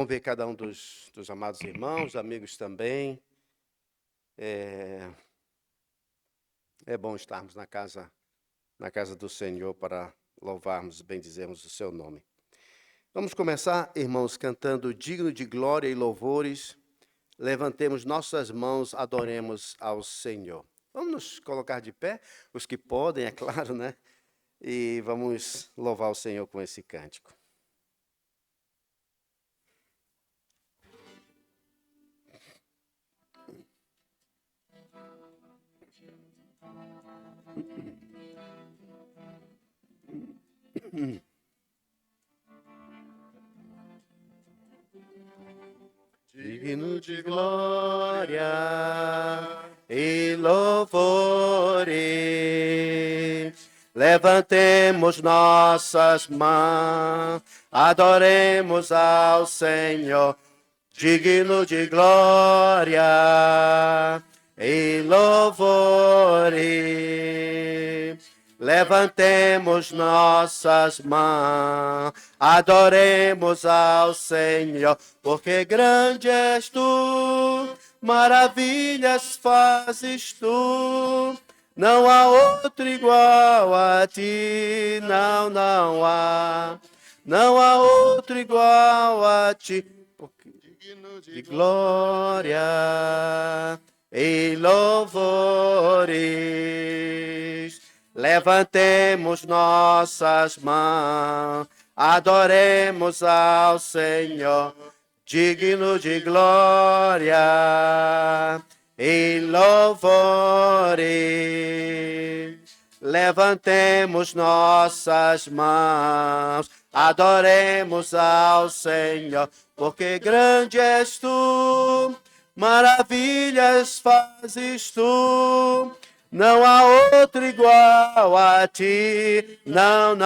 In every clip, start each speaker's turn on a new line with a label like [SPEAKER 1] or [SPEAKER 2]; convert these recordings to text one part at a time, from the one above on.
[SPEAKER 1] Vamos ver cada um dos amados irmãos, amigos também. É bom estarmos na casa do Senhor para louvarmos e bendizermos o seu nome. Vamos começar, irmãos, cantando digno de glória e louvores. Levantemos nossas mãos, adoremos ao Senhor. Vamos nos colocar de pé, os que podem, é claro, né? E vamos louvar o Senhor com esse cântico. Digno de glória e louvores, levantemos nossas mãos, adoremos ao Senhor. Digno de glória e louvores, levantemos nossas mãos, adoremos ao Senhor, porque grande és tu, maravilhas fazes tu, não há outro igual a ti, não há outro igual a ti, de glória e louvores, levantemos nossas mãos, adoremos ao Senhor, digno de glória e louvores, levantemos nossas mãos, adoremos ao Senhor, porque grande és tu, maravilhas fazes tu, não há outro igual a ti, não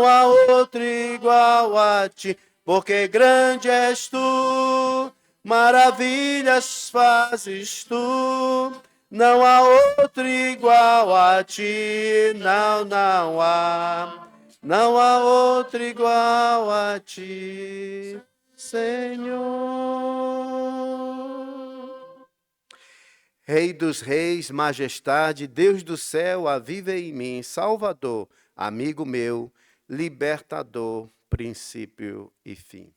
[SPEAKER 1] há outro igual a ti, porque grande és tu, maravilhas fazes tu, não há outro igual a ti, não há outro igual a ti, Senhor. Rei dos reis, majestade, Deus do céu, aviva em mim, Salvador, amigo meu, libertador, princípio e fim.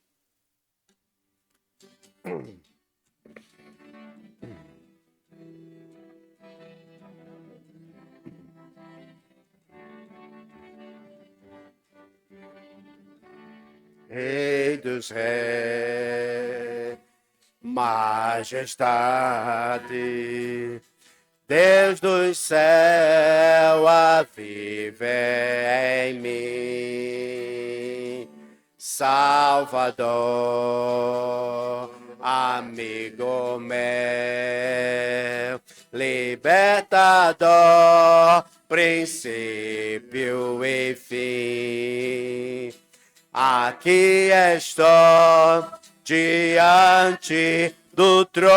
[SPEAKER 1] Rei dos reis, majestade, Deus do céu, aviva em mim, Salvador, amigo meu, libertador, princípio e fim. Aqui estou diante do trono,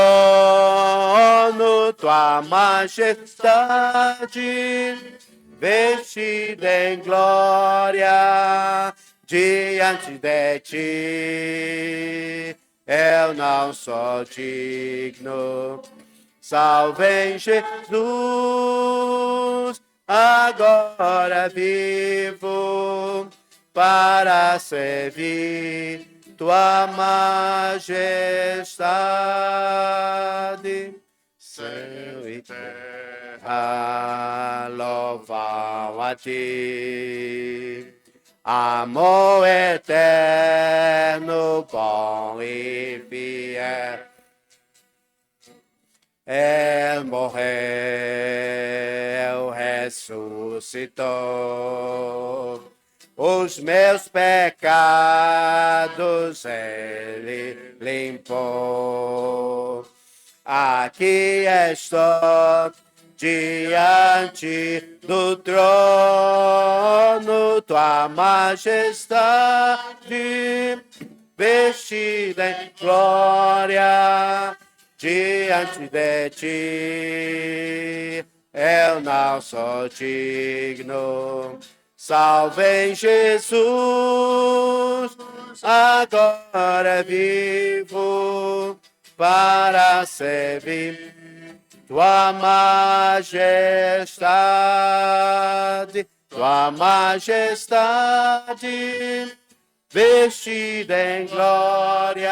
[SPEAKER 1] tua majestade, vestida em glória, diante de ti, eu não sou digno. Salve Jesus, agora vivo, para servir tua majestade. Céu e terra louvam a ti, amor eterno, bom e fiel. Ele morreu, ressuscitou, os meus pecados ele limpou. Aqui estou diante do trono, tua majestade, vestida em glória, diante de ti, eu não sou digno. Salve Jesus, agora vivo para servir tua majestade, vestida em glória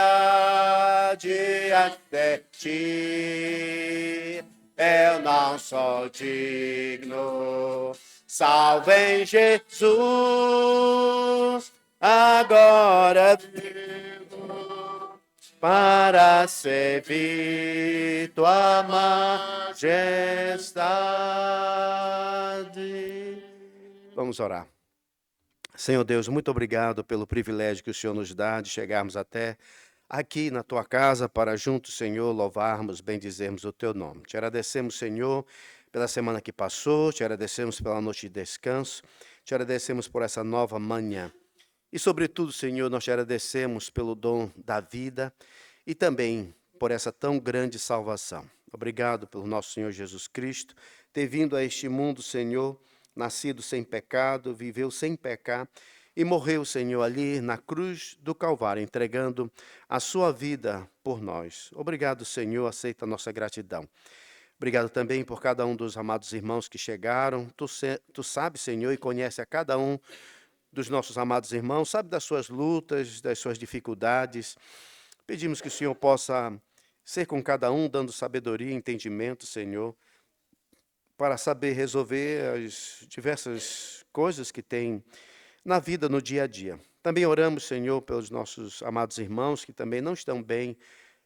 [SPEAKER 1] diante de ti. Eu não sou digno, salve Jesus, agora vivo para servir tua majestade. Vamos orar. Senhor Deus, muito obrigado pelo privilégio que o Senhor nos dá de chegarmos até aqui na tua casa para juntos, Senhor, louvarmos, bendizermos o teu nome. Te agradecemos, Senhor, pela semana que passou, te agradecemos pela noite de descanso, te agradecemos por essa nova manhã. E, sobretudo, Senhor, nós te agradecemos pelo dom da vida e também por essa tão grande salvação. Obrigado pelo nosso Senhor Jesus Cristo ter vindo a este mundo, Senhor, nascido sem pecado, viveu sem pecar e morreu, Senhor, ali na cruz do Calvário, entregando a sua vida por nós. Obrigado, Senhor, aceita a nossa gratidão. Obrigado também por cada um dos amados irmãos que chegaram. Tu sabes, Senhor, e conhece a cada um dos nossos amados irmãos, sabe das suas lutas, das suas dificuldades. Pedimos que o Senhor possa ser com cada um, dando sabedoria e entendimento, Senhor, para saber resolver as diversas coisas que tem na vida, no dia a dia. Também oramos, Senhor, pelos nossos amados irmãos que também não estão bem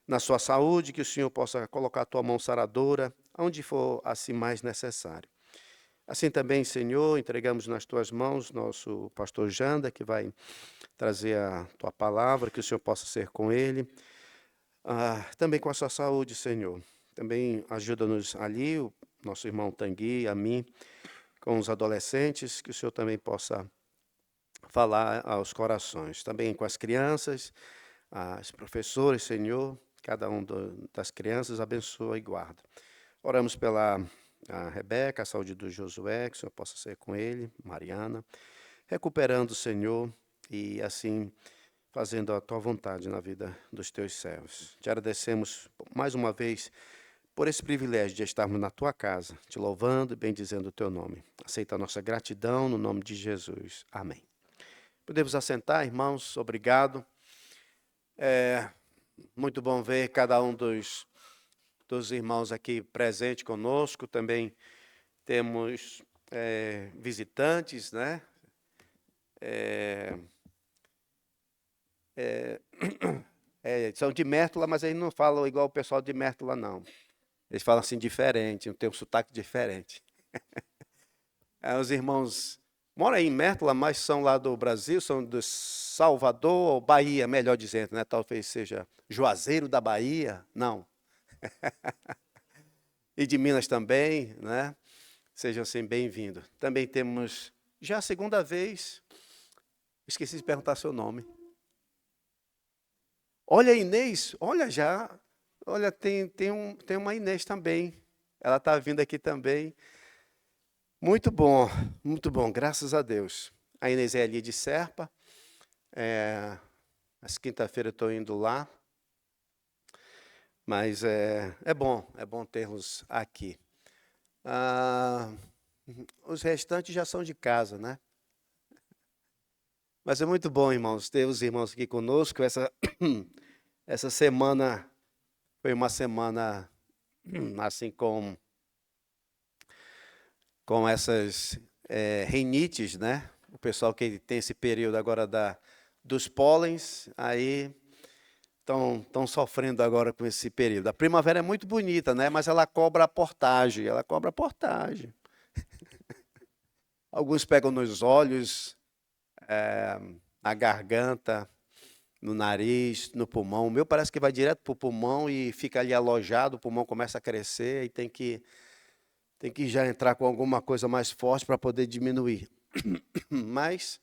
[SPEAKER 1] na sua saúde, que o Senhor possa colocar a tua mão saradora, onde for assim mais necessário. Assim também, Senhor, entregamos nas tuas mãos nosso pastor Janda, que vai trazer a tua palavra, que o Senhor possa ser com ele. Também com a sua saúde, Senhor. Também ajuda-nos ali, o nosso irmão Tangui, a mim, com os adolescentes, que o Senhor também possa falar aos corações. Também com as crianças, as professores, Senhor, cada um das crianças, abençoa e guarda. Oramos pela Rebeca, a saúde do Josué, que o Senhor possa ser com ele, Mariana, recuperando, Senhor, e assim fazendo a tua vontade na vida dos teus servos. Te agradecemos mais uma vez por esse privilégio de estarmos na tua casa, te louvando e bendizendo o teu nome. Aceita a nossa gratidão no nome de Jesus. Amém. Podemos assentar, irmãos, obrigado. É muito bom ver cada um dos irmãos aqui presente conosco. Também temos visitantes, né? São de Mértola, mas eles não falam igual o pessoal de Mértola, não. Eles falam assim diferente, tem um sotaque diferente. Os irmãos moram aí em Mértola, mas são lá do Brasil, são de Salvador, ou Bahia, melhor dizendo, né? Talvez seja Juazeiro da Bahia, não. E de Minas também, né? Sejam assim bem-vindos. Também temos, já a segunda vez, esqueci de perguntar seu nome. Olha, Inês, olha já, olha, tem uma Inês também. Ela está vindo aqui também. Muito bom, graças a Deus. A Inês é ali de Serpa. Às quinta-feira eu estou indo lá. Mas é bom tê-los aqui. Os restantes já são de casa, né? Mas é muito bom, irmãos, ter os irmãos aqui conosco. Essa semana foi uma semana assim com essas rinites, né? O pessoal que tem esse período agora dos pólens, aí estão sofrendo agora com esse período. A primavera é muito bonita, né? Mas ela cobra a portagem, Alguns pegam nos olhos, na garganta, no nariz, no pulmão. O meu parece que vai direto para o pulmão e fica ali alojado, o pulmão começa a crescer e tem que já entrar com alguma coisa mais forte para poder diminuir. Mas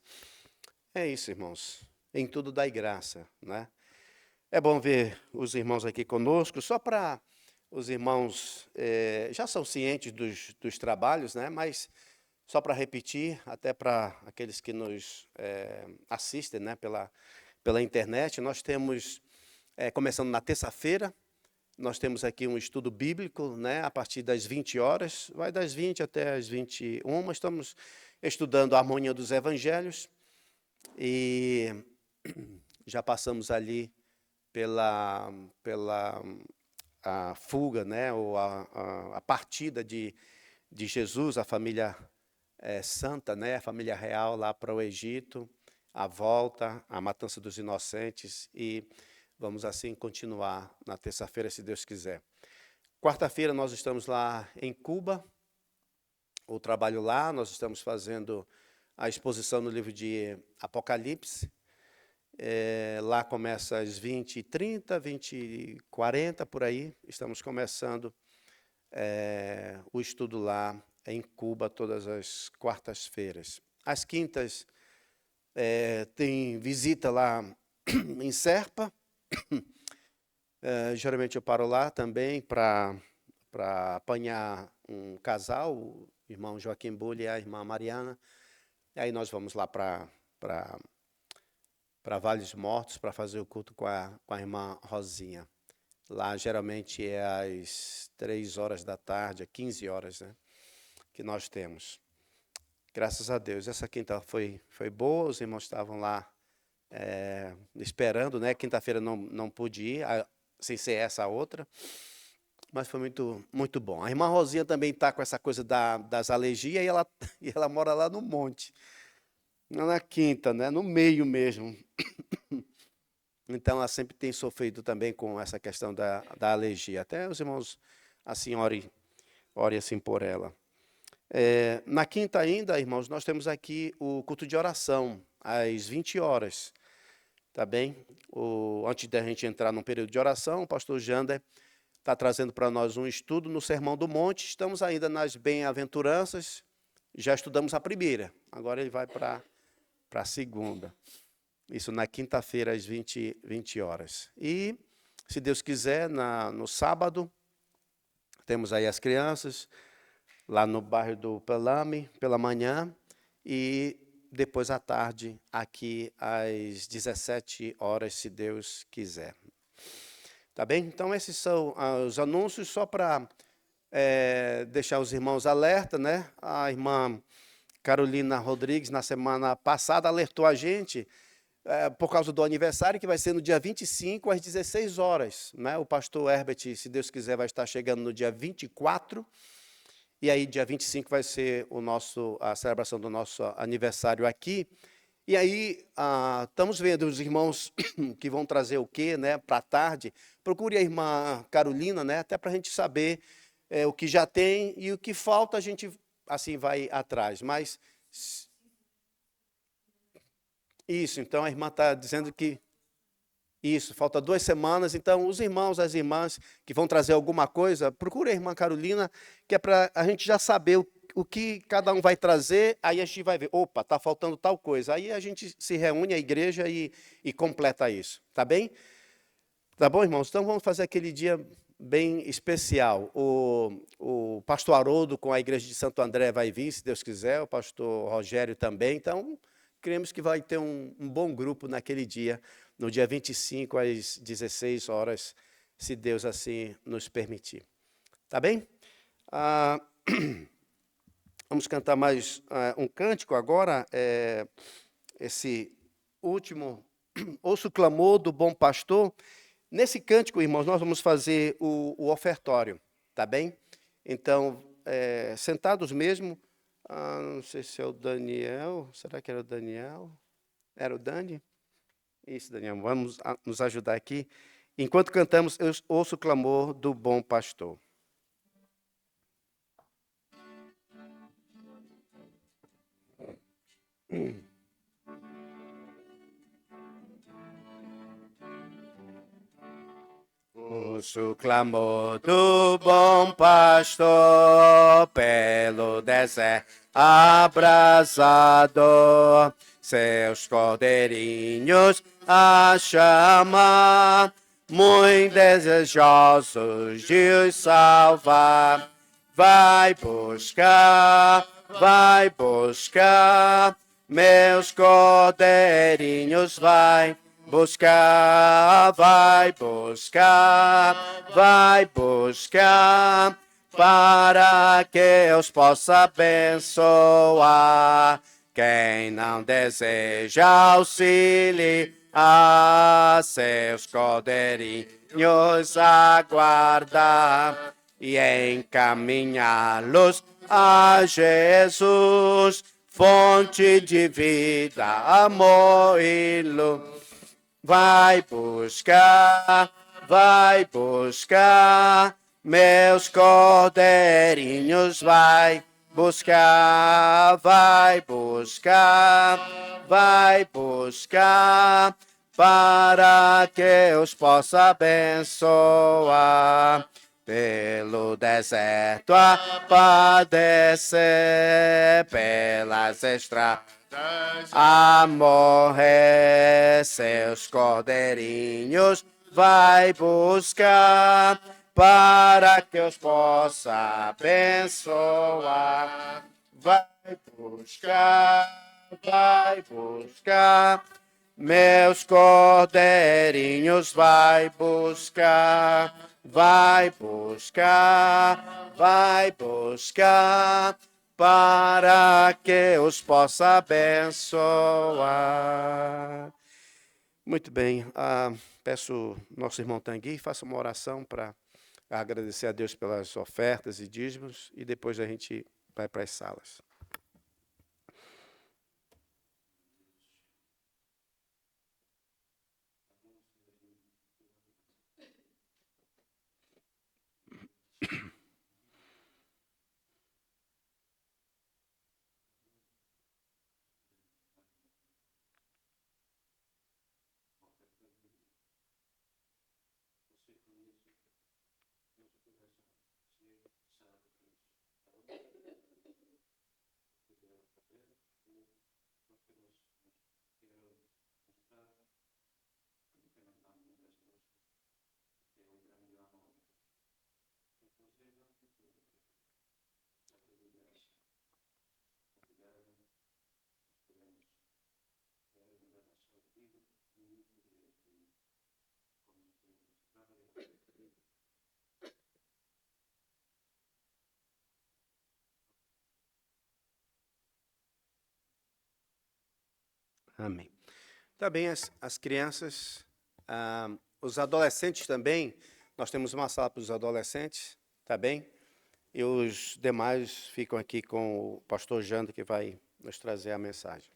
[SPEAKER 1] é isso, irmãos. Em tudo dai graça, né? É bom ver os irmãos aqui conosco, só para os irmãos já são cientes dos trabalhos, né? Mas só para repetir, até para aqueles que nos assistem, né? pela internet. Nós temos, começando na terça-feira, nós temos aqui um estudo bíblico, né, a partir das 20 horas, vai das 20 até as 21, estamos estudando a harmonia dos evangelhos e já passamos ali pela a fuga, né, ou a partida de Jesus, a família santa, né, a família real lá para o Egito, a volta, a matança dos inocentes e vamos assim continuar na terça-feira, se Deus quiser. Quarta-feira nós estamos lá em Cuba, o trabalho lá, nós estamos fazendo a exposição no livro de Apocalipse. Lá começa às 20h30, 20h40, por aí. Estamos começando o estudo lá em Cuba todas as quartas-feiras. Às quintas tem visita lá em Serpa. Geralmente eu paro lá também para apanhar um casal, o irmão Joaquim Bulli e a irmã Mariana. E aí nós vamos lá para Vales Mortos para fazer o culto com a irmã Rosinha. Lá geralmente é às 3 horas da tarde, 15 horas, né, que nós temos. Graças a Deus. Essa quinta foi boa, os irmãos estavam lá esperando, né? Quinta-feira não pude ir, sem ser essa outra, mas foi muito, muito bom. A irmã Rosinha também está com essa coisa das alergias e ela mora lá no monte, não na quinta, né? No meio mesmo. Então, ela sempre tem sofrido também com essa questão da alergia. Até os irmãos, assim, orem assim por ela. Na quinta ainda, irmãos, nós temos aqui o culto de oração, às 20 horas. Tá bem? Antes da gente entrar num período de oração, o pastor Jander está trazendo para nós um estudo no Sermão do Monte. Estamos ainda nas bem-aventuranças, já estudamos a primeira, agora ele vai para a segunda. Isso na quinta-feira, às 20 horas. E, se Deus quiser, no sábado, temos aí as crianças, lá no bairro do Pelame, pela manhã, e depois à tarde, aqui às 17 horas, se Deus quiser. Tá bem? Então, esses são os anúncios, só para deixar os irmãos alerta, né? A irmã Carolina Rodrigues, na semana passada, alertou a gente por causa do aniversário, que vai ser no dia 25, às 16 horas. Né? O pastor Herbert, se Deus quiser, vai estar chegando no dia 24, e aí dia 25 vai ser a celebração do nosso aniversário aqui. E aí estamos vendo os irmãos que vão trazer o quê, né, para a tarde. Procure a irmã Carolina, né, até para a gente saber o que já tem e o que falta, a gente assim vai atrás. Mas isso, então a irmã está dizendo que isso, falta 2 semanas, então os irmãos, as irmãs que vão trazer alguma coisa, procure a irmã Carolina, que é para a gente já saber o que cada um vai trazer, aí a gente vai ver, opa, está faltando tal coisa. Aí a gente se reúne, a igreja, e completa isso, tá bem? Tá bom, irmãos? Então vamos fazer aquele dia bem especial. O pastor Haroldo com a igreja de Santo André vai vir, se Deus quiser, o pastor Rogério também, então cremos que vai ter um bom grupo naquele dia, no dia 25, às 16 horas, se Deus assim nos permitir. Tá bem? Vamos cantar mais um cântico agora, esse último, Ouço o Clamor do Bom Pastor. Nesse cântico, irmãos, nós vamos fazer o ofertório, tá bem? Então, sentados mesmo, não sei se é o Daniel, será que era o Daniel? Era o Dani? Isso, Daniel, vamos nos ajudar aqui. Enquanto cantamos, eu ouço o clamor do bom pastor. Ouço o clamor do bom pastor pelo deserto abrasador, seus cordeirinhos a chamar, muito desejosos de os salvar. Vai buscar, meus cordeirinhos vai buscar, vai buscar, para que os possa abençoar. Quem não deseja auxiliar, seus cordeirinhos aguardar e encaminhá-los a Jesus, fonte de vida, amor e luz. Vai buscar, meus cordeirinhos, vai buscar, para que os possa abençoar. Pelo deserto a padecer, pelas estradas a morrer, seus cordeirinhos vai buscar, para que os possa abençoar. Vai buscar, meus cordeirinhos vai buscar, para que os possa abençoar. Muito bem, peço nosso irmão Tanguy, faça uma oração para agradecer a Deus pelas ofertas e dízimos, e depois a gente vai para as salas. Amém. Tá bem, as crianças, os adolescentes também, nós temos uma sala para os adolescentes, tá bem? E os demais ficam aqui com o pastor Jando, que vai nos trazer a mensagem.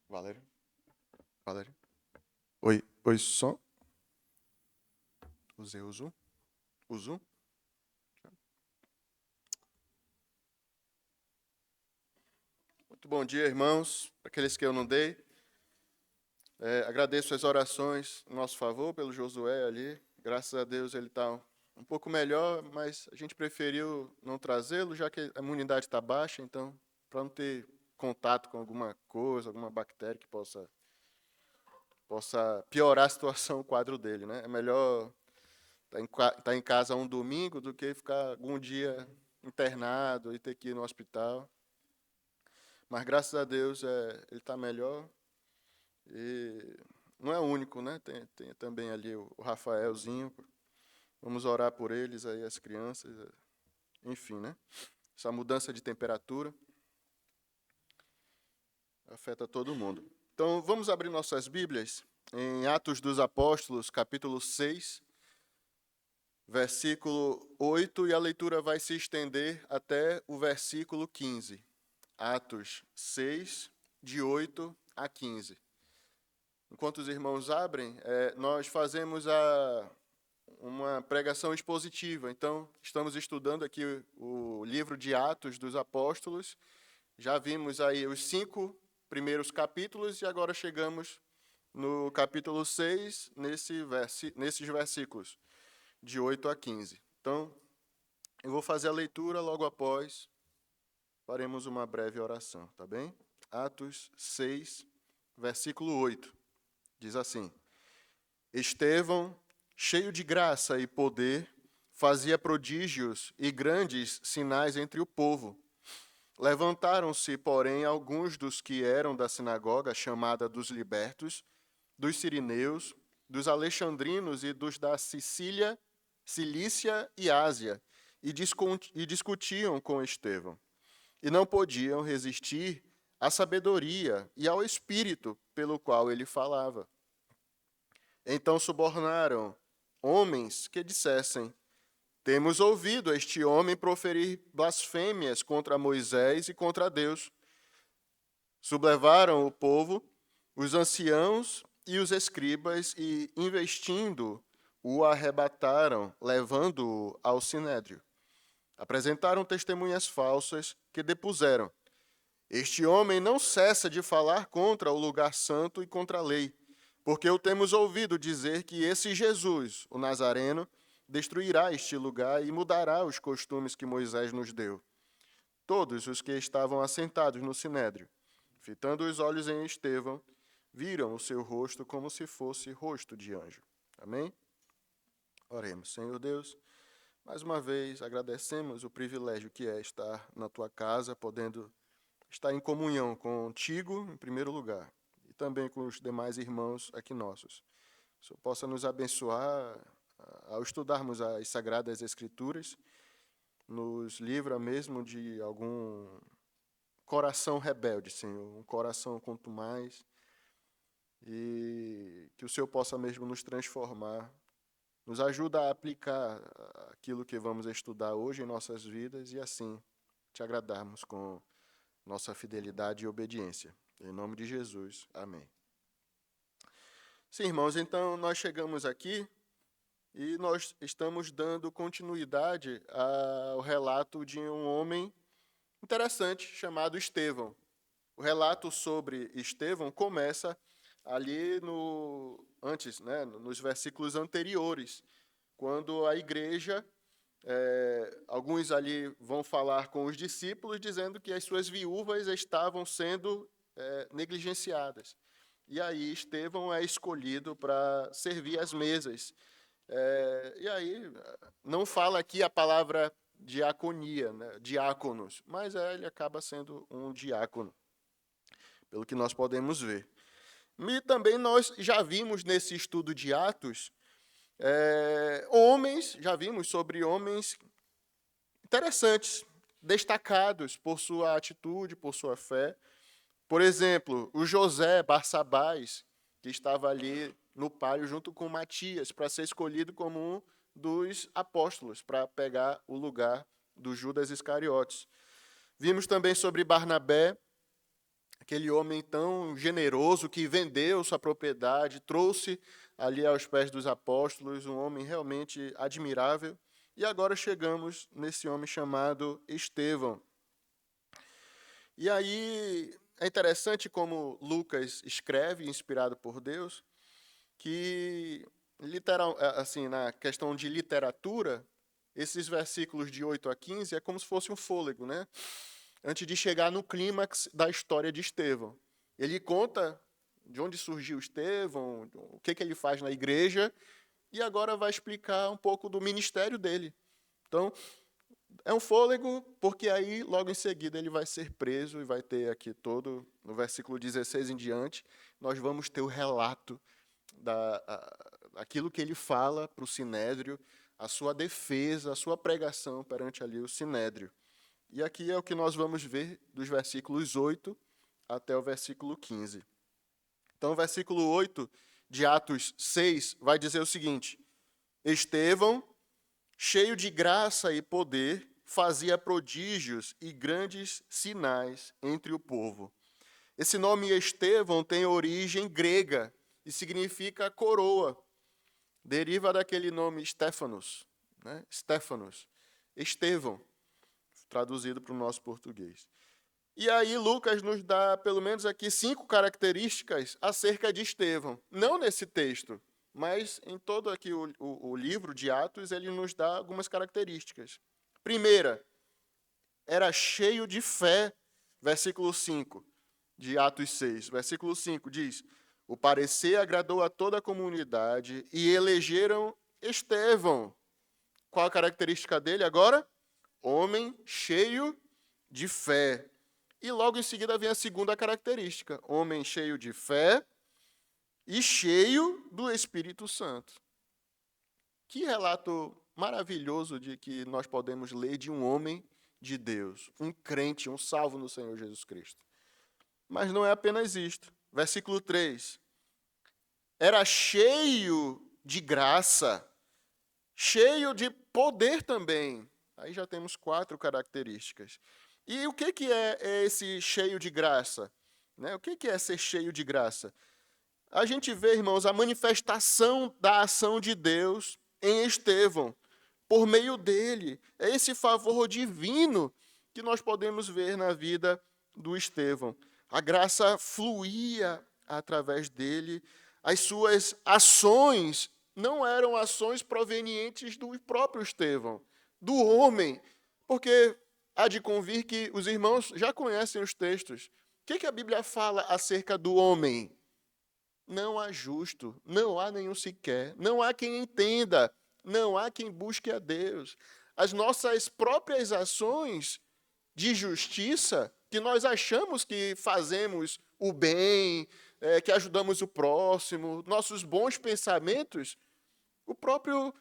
[SPEAKER 2] Valério. Oi, som. Usei o Zoom. O Zoom. Muito bom dia, irmãos. Para aqueles que eu não dei. Agradeço as orações em nosso favor pelo Josué ali. Graças a Deus ele está um pouco melhor, mas a gente preferiu não trazê-lo, já que a imunidade está baixa, então, para não ter contato com alguma coisa, alguma bactéria que possa piorar a situação, o quadro dele, né? É melhor estar em casa um domingo do que ficar algum dia internado e ter que ir no hospital. Mas, graças a Deus, ele está melhor. E não é o único, né? Tem também ali o Rafaelzinho. Vamos orar por eles, aí, as crianças. Enfim, né? Essa mudança de temperatura afeta todo mundo. Então, vamos abrir nossas Bíblias em Atos dos Apóstolos, capítulo 6, versículo 8, e a leitura vai se estender até o versículo 15. Atos 6, de 8 a 15. Enquanto os irmãos abrem, nós fazemos uma pregação expositiva. Então, estamos estudando aqui o livro de Atos dos Apóstolos. Já vimos aí os 5 primeiros capítulos e agora chegamos no capítulo 6, nesses versículos, de 8 a 15. Então, eu vou fazer a leitura, logo após faremos uma breve oração, tá bem? Atos 6, versículo 8, diz assim: Estevão, cheio de graça e poder, fazia prodígios e grandes sinais entre o povo. Levantaram-se, porém, alguns dos que eram da sinagoga chamada dos libertos, dos sirineus, dos alexandrinos e dos da Cilícia e Ásia, e discutiam com Estevão. E não podiam resistir à sabedoria e ao espírito pelo qual ele falava. Então subornaram homens que dissessem: temos ouvido este homem proferir blasfêmias contra Moisés e contra Deus. Sublevaram o povo, os anciãos e os escribas, e, investindo, o arrebataram, levando-o ao sinédrio. Apresentaram testemunhas falsas que depuseram: este homem não cessa de falar contra o lugar santo e contra a lei, porque o temos ouvido dizer que esse Jesus, o Nazareno, destruirá este lugar e mudará os costumes que Moisés nos deu. Todos os que estavam assentados no sinédrio, fitando os olhos em Estevão, viram o seu rosto como se fosse rosto de anjo. Amém? Oremos. Senhor Deus, mais uma vez agradecemos o privilégio que é estar na tua casa, podendo estar em comunhão contigo, em primeiro lugar, e também com os demais irmãos aqui nossos. Que o Senhor possa nos abençoar ao estudarmos as Sagradas Escrituras, nos livra mesmo de algum coração rebelde, Senhor, um coração contumaz, e que o Senhor possa mesmo nos transformar, nos ajuda a aplicar aquilo que vamos estudar hoje em nossas vidas e assim te agradarmos com nossa fidelidade e obediência. Em nome de Jesus, amém. Sim, irmãos, então nós chegamos aqui e nós estamos dando continuidade ao relato de um homem interessante chamado Estevão. O relato sobre Estevão começa ali nos versículos anteriores, quando a igreja, alguns ali vão falar com os discípulos, dizendo que as suas viúvas estavam sendo negligenciadas. E aí Estevão é escolhido para servir as mesas. E aí, não fala aqui a palavra diaconia, né, diáconos, mas ele acaba sendo um diácono, pelo que nós podemos ver. E também nós já vimos nesse estudo de Atos, já vimos sobre homens interessantes, destacados por sua atitude, por sua fé. Por exemplo, o José Barsabás, que estava ali no páreo junto com Matias, para ser escolhido como um dos apóstolos, para pegar o lugar do Judas Iscariotes. Vimos também sobre Barnabé, aquele homem tão generoso que vendeu sua propriedade, trouxe ali aos pés dos apóstolos, um homem realmente admirável. E agora chegamos nesse homem chamado Estevão. E aí é interessante como Lucas escreve, inspirado por Deus, que, na questão de literatura, esses versículos de 8 a 15 é como se fosse um fôlego, né? Antes de chegar no clímax da história de Estevão. Ele conta de onde surgiu Estevão, o que ele faz na igreja, e agora vai explicar um pouco do ministério dele. Então, é um fôlego, porque aí, logo em seguida, ele vai ser preso, e vai ter aqui todo, no versículo 16 em diante, nós vamos ter o relato daquilo que ele fala para o Sinédrio, a sua defesa, a sua pregação perante ali o Sinédrio. E aqui é o que nós vamos ver dos versículos 8 até o versículo 15. Então, o versículo 8 de Atos 6 vai dizer o seguinte: Estevão, cheio de graça e poder, fazia prodígios e grandes sinais entre o povo. Esse nome Estevão tem origem grega e significa coroa. Deriva daquele nome Stefanos, né? Stefanos, Estevão, traduzido para o nosso português. E aí Lucas nos dá, pelo menos aqui, 5 características acerca de Estevão. Não nesse texto, mas em todo aqui o livro de Atos, ele nos dá algumas características. Primeira, era cheio de fé, versículo 5 de Atos 6. Versículo 5 diz: o parecer agradou a toda a comunidade e elegeram Estevão. Qual a característica dele agora? Homem cheio de fé. E logo em seguida vem a segunda característica: homem cheio de fé e cheio do Espírito Santo. Que relato maravilhoso de que nós podemos ler de um homem de Deus, um crente, um salvo no Senhor Jesus Cristo. Mas não é apenas isto. Versículo 3. Era cheio de graça, cheio de poder também. Aí já temos 4 características. E o que é esse cheio de graça? Né? O que é ser cheio de graça? A gente vê, irmãos, a manifestação da ação de Deus em Estevão, por meio dele. É esse favor divino que nós podemos ver na vida do Estevão. A graça fluía através dele. As suas ações não eram ações provenientes do próprio Estevão, do homem, porque há de convir que os irmãos já conhecem os textos. O que a Bíblia fala acerca do homem? Não há justo, não há nenhum sequer, não há quem entenda, não há quem busque a Deus. As nossas próprias ações de justiça, que nós achamos que fazemos o bem, que ajudamos o próximo, nossos bons pensamentos, o próprio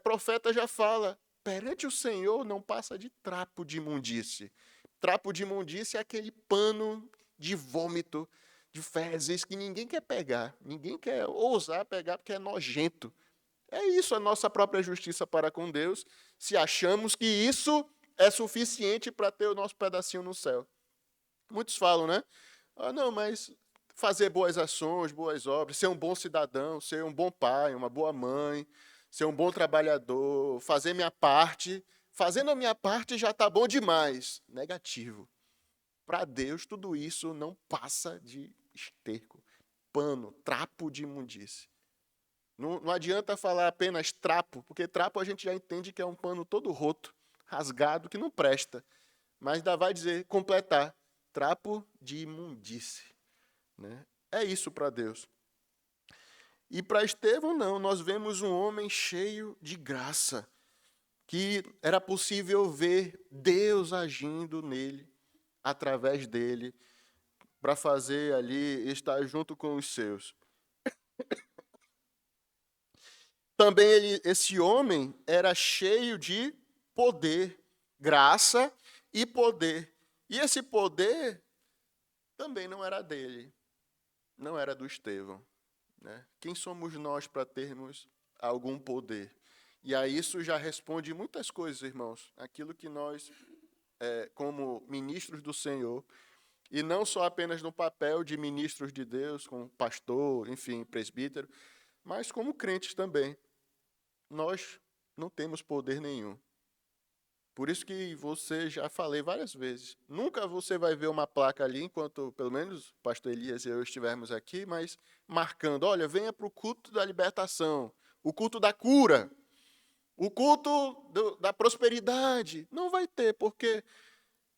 [SPEAKER 2] profeta já fala, perante o Senhor não passa de trapo de imundície. Trapo de imundície é aquele pano de vômito, de fezes, que ninguém quer pegar, ninguém quer ousar pegar porque é nojento. É isso a nossa própria justiça para com Deus, se achamos que isso é suficiente para ter o nosso pedacinho no céu. Muitos falam, né? Ah, não, mas fazer boas ações, boas obras, ser um bom cidadão, ser um bom pai, uma boa mãe, ser um bom trabalhador, fazer minha parte. Fazendo a minha parte já está bom demais. Negativo. Para Deus, tudo isso não passa de esterco, pano, trapo de imundície. Não adianta falar apenas trapo, porque trapo a gente já entende que é um pano todo roto, rasgado, que não presta. Mas ainda vai dizer, completar, trapo de imundície. Né? É isso para Deus. E para Estevão, não. Nós vemos um homem cheio de graça, que era possível ver Deus agindo nele, através dele, para fazer ali, estar junto com os seus. Também esse homem era cheio de poder, graça e poder. E esse poder também não era dele, não era do Estevão. Né? Quem somos nós para termos algum poder? E a isso já responde muitas coisas, irmãos. Aquilo que nós, como ministros do Senhor, e não só apenas no papel de ministros de Deus, como pastor, enfim, presbítero, mas como crentes também. Nós não temos poder nenhum. Por isso que você já falei várias vezes. Nunca você vai ver uma placa ali, enquanto, pelo menos, o pastor Elias e eu estivermos aqui, mas marcando, olha, venha para o culto da libertação, o culto da cura, o culto da prosperidade. Não vai ter, porque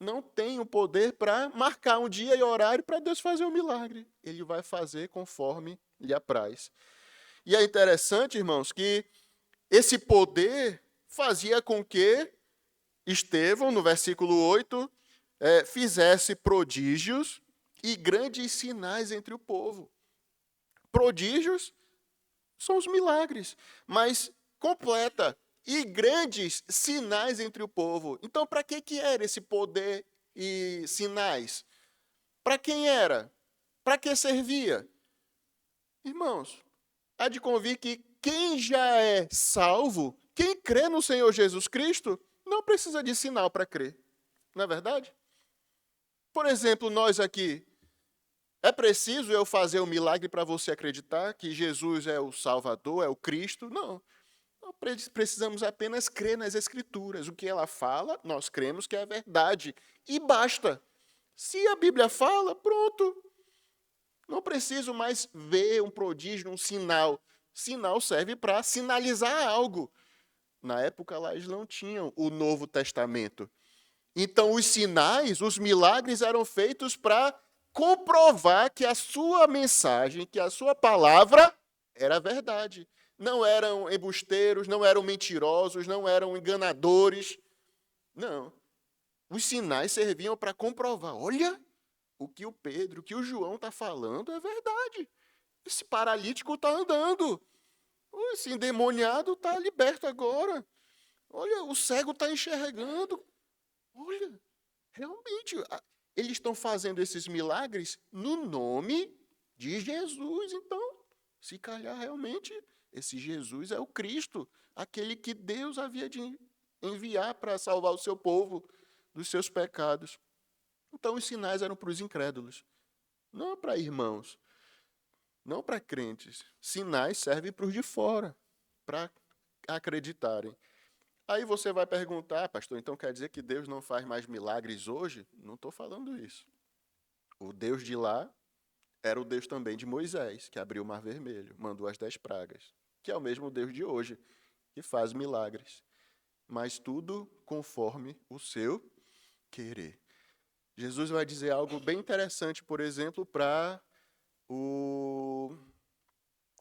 [SPEAKER 2] não tem o poder para marcar um dia e horário para Deus fazer um milagre. Ele vai fazer conforme lhe apraz. E é interessante, irmãos, que esse poder fazia com que Estevão, no versículo 8, fizesse prodígios e grandes sinais entre o povo. Prodígios são os milagres, mas completa, e grandes sinais entre o povo. Então, para que era esse poder e sinais? Para quem era? Para que servia? Irmãos, há de convir que quem já é salvo, quem crê no Senhor Jesus Cristo, não precisa de sinal para crer. Não é verdade? Por exemplo, nós aqui, é preciso eu fazer um milagre para você acreditar que Jesus é o Salvador, é o Cristo? Não. Precisamos apenas crer nas Escrituras. O que ela fala, nós cremos que é verdade. E basta. Se a Bíblia fala, pronto. Não preciso mais ver um prodígio, um sinal. Sinal serve para sinalizar algo. Na época lá eles não tinham o Novo Testamento. Então os sinais, os milagres eram feitos para comprovar que a sua mensagem, que a sua palavra era verdade. não eram embusteiros, não eram mentirosos, não eram enganadores. Não. Os sinais serviam para comprovar. Olha, o que o Pedro, o que o João está falando é verdade. Esse paralítico está andando. Esse endemoniado está liberto agora. Olha, o cego está enxergando. Olha, realmente, eles estão fazendo esses milagres no nome de Jesus. Então, se calhar realmente esse Jesus é o Cristo, aquele que Deus havia de enviar para salvar o seu povo dos seus pecados. Então, os sinais eram para os incrédulos, não para irmãos, não para crentes. Sinais servem para os de fora, para acreditarem. Aí você vai perguntar, pastor, então quer dizer que Deus não faz mais milagres hoje? Não estou falando isso. O Deus de lá era o Deus também de Moisés, que abriu o Mar Vermelho, mandou as 10 pragas, que é o mesmo Deus de hoje, que faz milagres. Mas tudo conforme o seu querer. Jesus vai dizer algo bem interessante, por exemplo, para o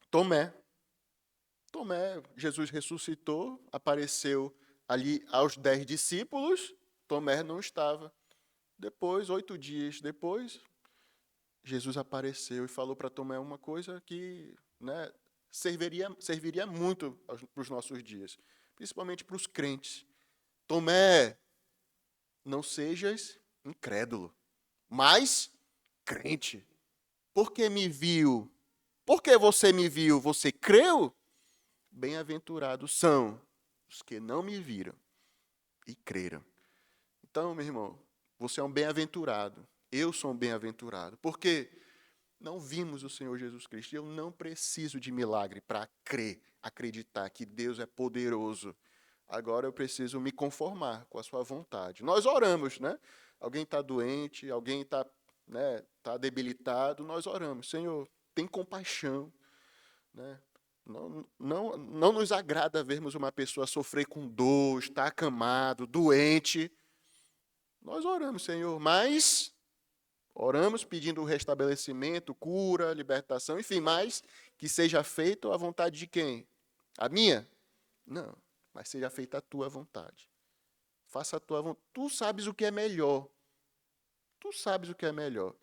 [SPEAKER 2] Tomé. Tomé, Jesus ressuscitou, apareceu ali aos 10 discípulos, Tomé não estava. Depois, 8 dias depois, Jesus apareceu e falou para Tomé uma coisa que, né, serviria muito para os nossos dias, principalmente para os crentes. Tomé, não sejas incrédulo, mas crente. Porque me viu? Porque você me viu, você creu? Bem-aventurados são os que não me viram e creram. Então, meu irmão, você é um bem-aventurado. Eu sou um bem-aventurado. Porque não vimos o Senhor Jesus Cristo. E eu não preciso de milagre para crer, acreditar que Deus é poderoso. Agora eu preciso me conformar com a sua vontade. Nós oramos, né? Alguém está doente, alguém está, né, tá debilitado, nós oramos. Senhor, tem compaixão, né? Não nos agrada vermos uma pessoa sofrer com dor, estar acamado, doente. Nós oramos, Senhor, mas oramos pedindo o restabelecimento, cura, libertação, enfim, mas que seja feita a vontade de quem? A minha? Não, mas seja feita a tua vontade. Faça a tua vontade. Tu sabes o que é melhor. Tu sabes o que é melhor.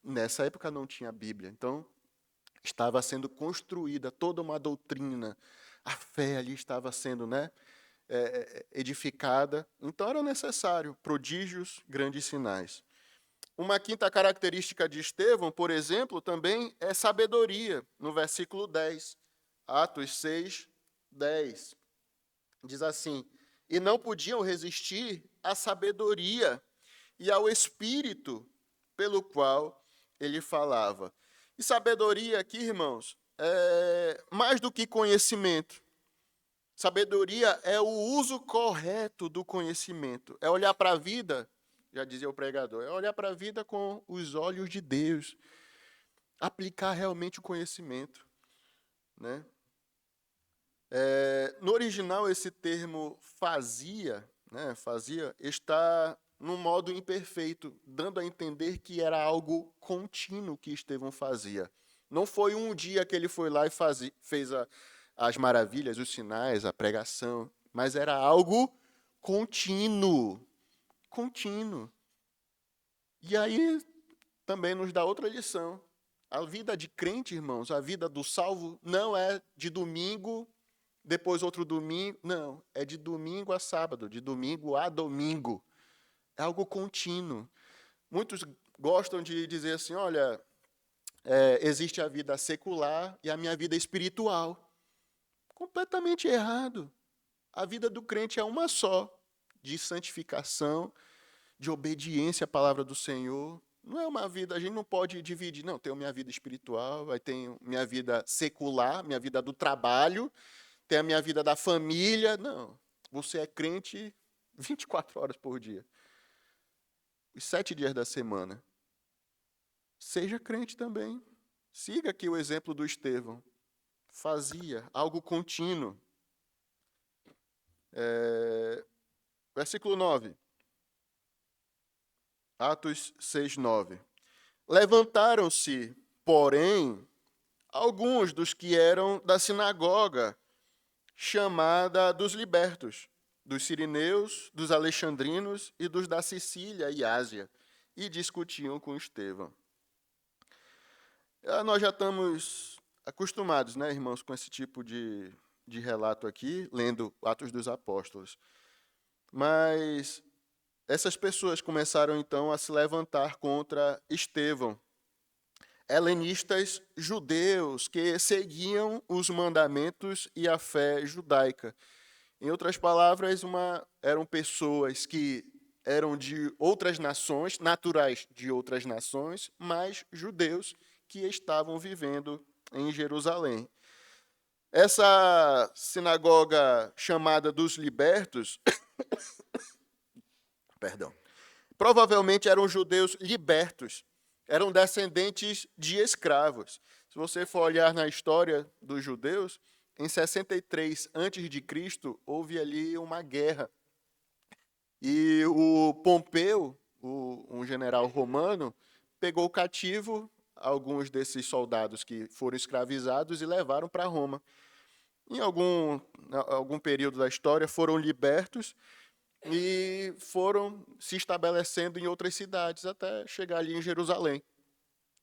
[SPEAKER 2] Nessa época não tinha Bíblia, então estava sendo construída toda uma doutrina, a fé ali estava sendo, né, edificada, então era necessário prodígios, grandes sinais. Uma quinta característica de Estevão, por exemplo, também é sabedoria, no versículo 10, Atos 6, 10. Diz assim: e não podiam resistir à sabedoria e ao espírito pelo qual ele falava. E sabedoria aqui, irmãos, é mais do que conhecimento. Sabedoria é o uso correto do conhecimento. É olhar para a vida, já dizia o pregador, é olhar para a vida com os olhos de Deus. Aplicar realmente o conhecimento, né? No original, esse termo fazia, né, fazia, está num modo imperfeito, dando a entender que era algo contínuo que Estevão fazia. Não foi um dia que ele foi lá e fez as maravilhas, os sinais, a pregação, mas era algo contínuo. Contínuo. E aí também nos dá outra lição. A vida de crente, irmãos, a vida do salvo não é de domingo, depois outro domingo. Não, é de domingo a sábado, de domingo a domingo. É algo contínuo. Muitos gostam de dizer assim, olha, existe a vida secular e a minha vida espiritual. Completamente errado. A vida do crente é uma só, de santificação, de obediência à palavra do Senhor. Não é uma vida, a gente não pode dividir, não, tenho minha vida espiritual, aí tenho minha vida secular, minha vida do trabalho, tenho a minha vida da família. Não, você é crente 24 horas por dia. Os 7 dias da semana. Seja crente também. Siga aqui o exemplo do Estevão. Fazia algo contínuo. Versículo 9. Atos 6, 9. Levantaram-se, porém, alguns dos que eram da sinagoga chamada dos libertos, dos sirineus, dos alexandrinos e dos da Sicília e Ásia, e discutiam com Estevão. Nós já estamos acostumados, né, irmãos, com esse tipo de relato aqui, lendo Atos dos Apóstolos. Mas essas pessoas começaram, então, a se levantar contra Estevão. Helenistas judeus que seguiam os mandamentos e a fé judaica. Em outras palavras, eram pessoas que eram de outras nações, naturais de outras nações, mas judeus que estavam vivendo em Jerusalém. Essa sinagoga chamada dos libertos, perdão, provavelmente eram judeus libertos, eram descendentes de escravos. Se você for olhar na história dos judeus, em 63 a.C., houve ali uma guerra. E o Pompeu, um general romano, pegou cativo alguns desses soldados que foram escravizados e levaram para Roma. Em algum período da história, foram libertos e foram se estabelecendo em outras cidades, até chegar ali em Jerusalém.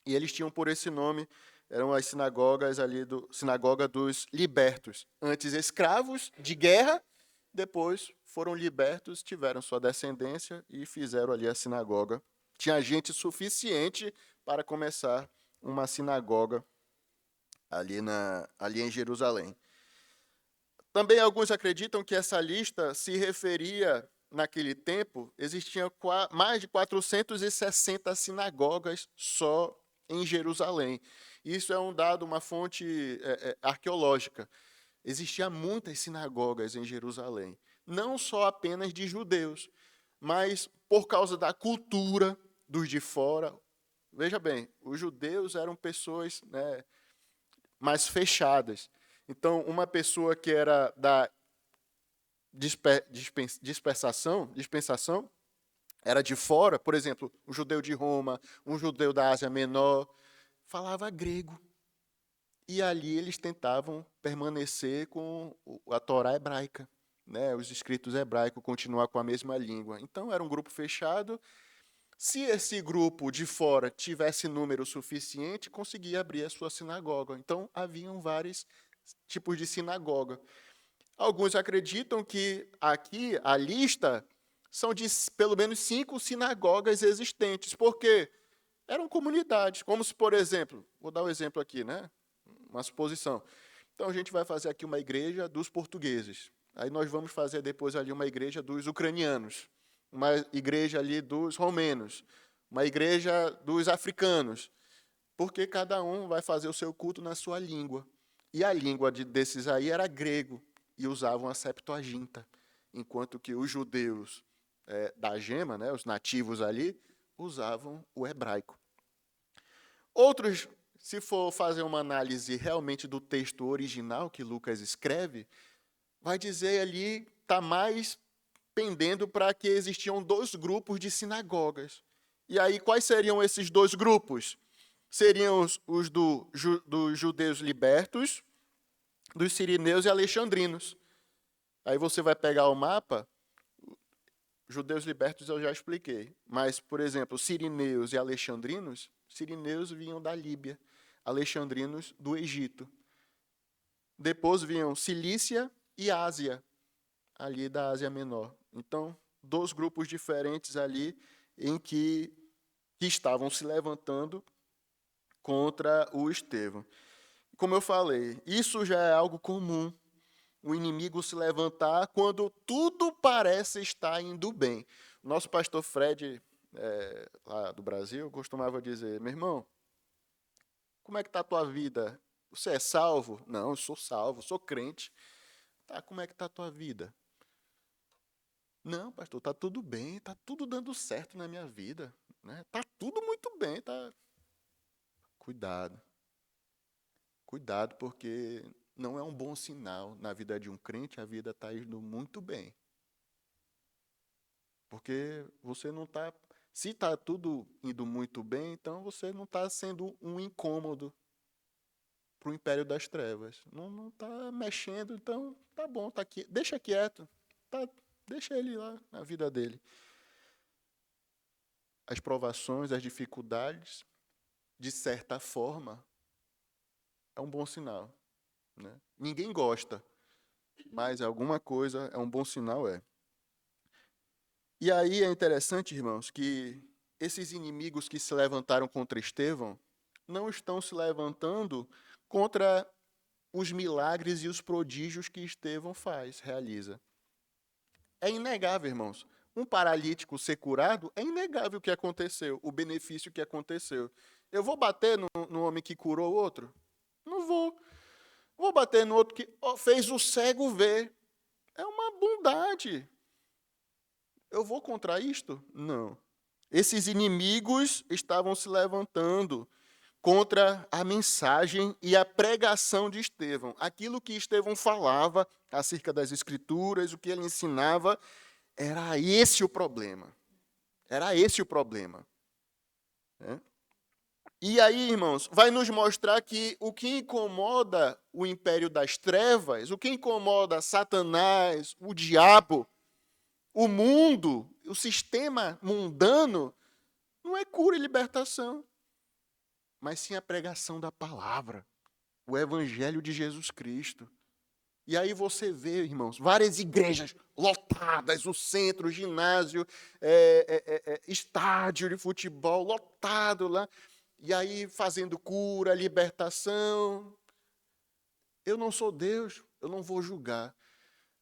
[SPEAKER 2] E eles tinham por esse nome, eram as sinagogas ali, Sinagoga dos Libertos. Antes escravos de guerra, depois foram libertos, tiveram sua descendência e fizeram ali a sinagoga. Tinha gente suficiente para começar uma sinagoga ali em Jerusalém. Também alguns acreditam que essa lista se referia, naquele tempo, existiam mais de 460 sinagogas só em Jerusalém. Isso é um dado, uma fonte arqueológica. Existiam muitas sinagogas em Jerusalém, não só apenas de judeus, mas por causa da cultura dos de fora. Veja bem, os judeus eram pessoas, né, mais fechadas. Então, uma pessoa que era da dispensação, era de fora, por exemplo, um judeu de Roma, um judeu da Ásia Menor, falava grego. E ali eles tentavam permanecer com a Torá hebraica, né, os escritos hebraicos, continuar com a mesma língua. Então, era um grupo fechado. Se esse grupo de fora tivesse número suficiente, conseguia abrir a sua sinagoga. Então, haviam vários tipos de sinagoga. Alguns acreditam que aqui a lista são de pelo menos 5 sinagogas existentes, porque eram comunidades, como se, por exemplo, vou dar um exemplo aqui, né? Uma suposição. Então, a gente vai fazer aqui uma igreja dos portugueses. Aí nós vamos fazer depois ali uma igreja dos ucranianos, uma igreja ali dos romenos, uma igreja dos africanos, porque cada um vai fazer o seu culto na sua língua. E a língua desses aí era grego, e usavam a Septuaginta, enquanto que os judeus da Gema, né, os nativos ali, usavam o hebraico. Outros, se for fazer uma análise realmente do texto original que Lucas escreve, vai dizer ali, está mais pendendo para que existiam 2 grupos de sinagogas. E aí, quais seriam esses 2 grupos? Seriam os dos judeus libertos, dos sirineus e alexandrinos. Aí você vai pegar o mapa, judeus libertos eu já expliquei, mas, por exemplo, sirineus e alexandrinos, sirineus vinham da Líbia, alexandrinos do Egito. Depois vinham Cilícia e Ásia, ali da Ásia Menor. Então, 2 grupos diferentes ali em que estavam se levantando contra o Estevão. Como eu falei, isso já é algo comum, o inimigo se levantar quando tudo parece estar indo bem. O nosso pastor Fred, lá do Brasil, costumava dizer: meu irmão, como é que está a tua vida? Você é salvo? Não, eu sou salvo, sou crente. Tá, como é que está a tua vida? Não, pastor, está tudo bem, está tudo dando certo na minha vida. Está tudo muito bem. Tá. Cuidado. Cuidado, porque não é um bom sinal na vida de um crente, a vida está indo muito bem. Porque você não está... Se está tudo indo muito bem, então você não está sendo um incômodo. para o império das trevas. Não está mexendo, então tá bom, tá aqui, deixa quieto, deixa ele lá na vida dele. As provações, as dificuldades, de certa forma, é um bom sinal, né? Ninguém gosta, mas alguma coisa é um bom sinal, é. E aí é interessante, irmãos, que esses inimigos que se levantaram contra Estevão não estão se levantando contra os milagres e os prodígios que Estevão realiza. É inegável, irmãos. Um paralítico ser curado, é inegável o que aconteceu, o benefício que aconteceu. Eu vou bater no homem que curou o outro? Não vou. Vou bater no outro que fez o cego ver. É uma bondade. Eu vou contra isto? Não. Esses inimigos estavam se levantando contra a mensagem e a pregação de Estevão. Aquilo que Estevão falava acerca das Escrituras, o que ele ensinava, era esse o problema. Era esse o problema. Né? E aí, irmãos, vai nos mostrar que o que incomoda o império das trevas, o que incomoda Satanás, o diabo, o mundo, o sistema mundano, não é cura e libertação, mas sim a pregação da palavra, o evangelho de Jesus Cristo. E aí você vê, irmãos, várias igrejas lotadas, o centro, o ginásio, estádio de futebol lotado lá, e aí fazendo cura, libertação. Eu não sou Deus, eu não vou julgar.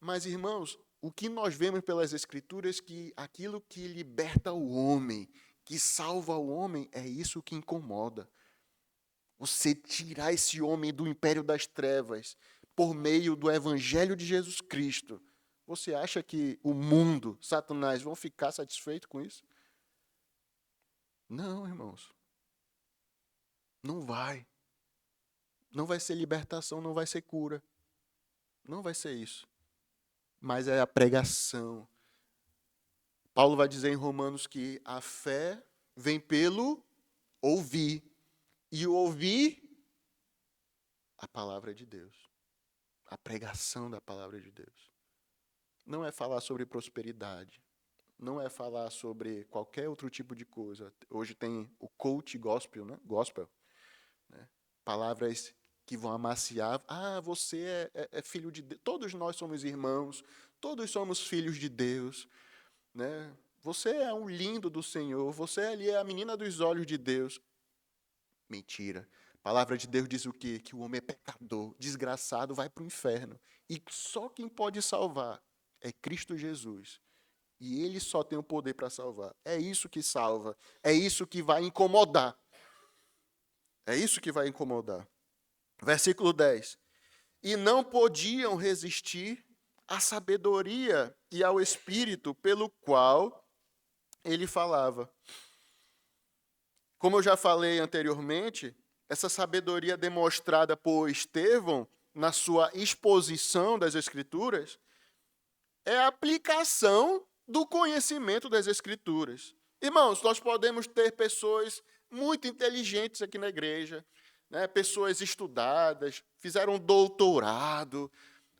[SPEAKER 2] Mas, irmãos, o que nós vemos pelas Escrituras é que aquilo que liberta o homem, que salva o homem, é isso que incomoda. Você tirar esse homem do império das trevas por meio do evangelho de Jesus Cristo. Você acha que o mundo, Satanás, vão ficar satisfeitos com isso? Não, irmãos. Não vai. Não vai ser libertação, não vai ser cura. Não vai ser isso. Mas é a pregação. Paulo vai dizer em Romanos que a fé vem pelo ouvir. E o ouvir a palavra de Deus. A pregação da palavra de Deus. Não é falar sobre prosperidade. Não é falar sobre qualquer outro tipo de coisa. Hoje tem o coach gospel, né? Gospel. Né? Palavras que vão amaciar. Ah, você é filho de Deus. Todos nós somos irmãos. Todos somos filhos de Deus. Né? Você é um lindo do Senhor. Você ali é a menina dos olhos de Deus. Mentira. A palavra de Deus diz o quê? Que o homem é pecador, desgraçado, vai para o inferno. E só quem pode salvar é Cristo Jesus. E ele só tem o poder para salvar. É isso que salva. É isso que vai incomodar. É isso que vai incomodar. Versículo 10. E não podiam resistir à sabedoria e ao espírito pelo qual ele falava. Como eu já falei anteriormente, essa sabedoria demonstrada por Estevão na sua exposição das Escrituras é a aplicação do conhecimento das Escrituras. Irmãos, nós podemos ter pessoas muito inteligentes aqui na igreja, né? Pessoas estudadas, fizeram doutorado,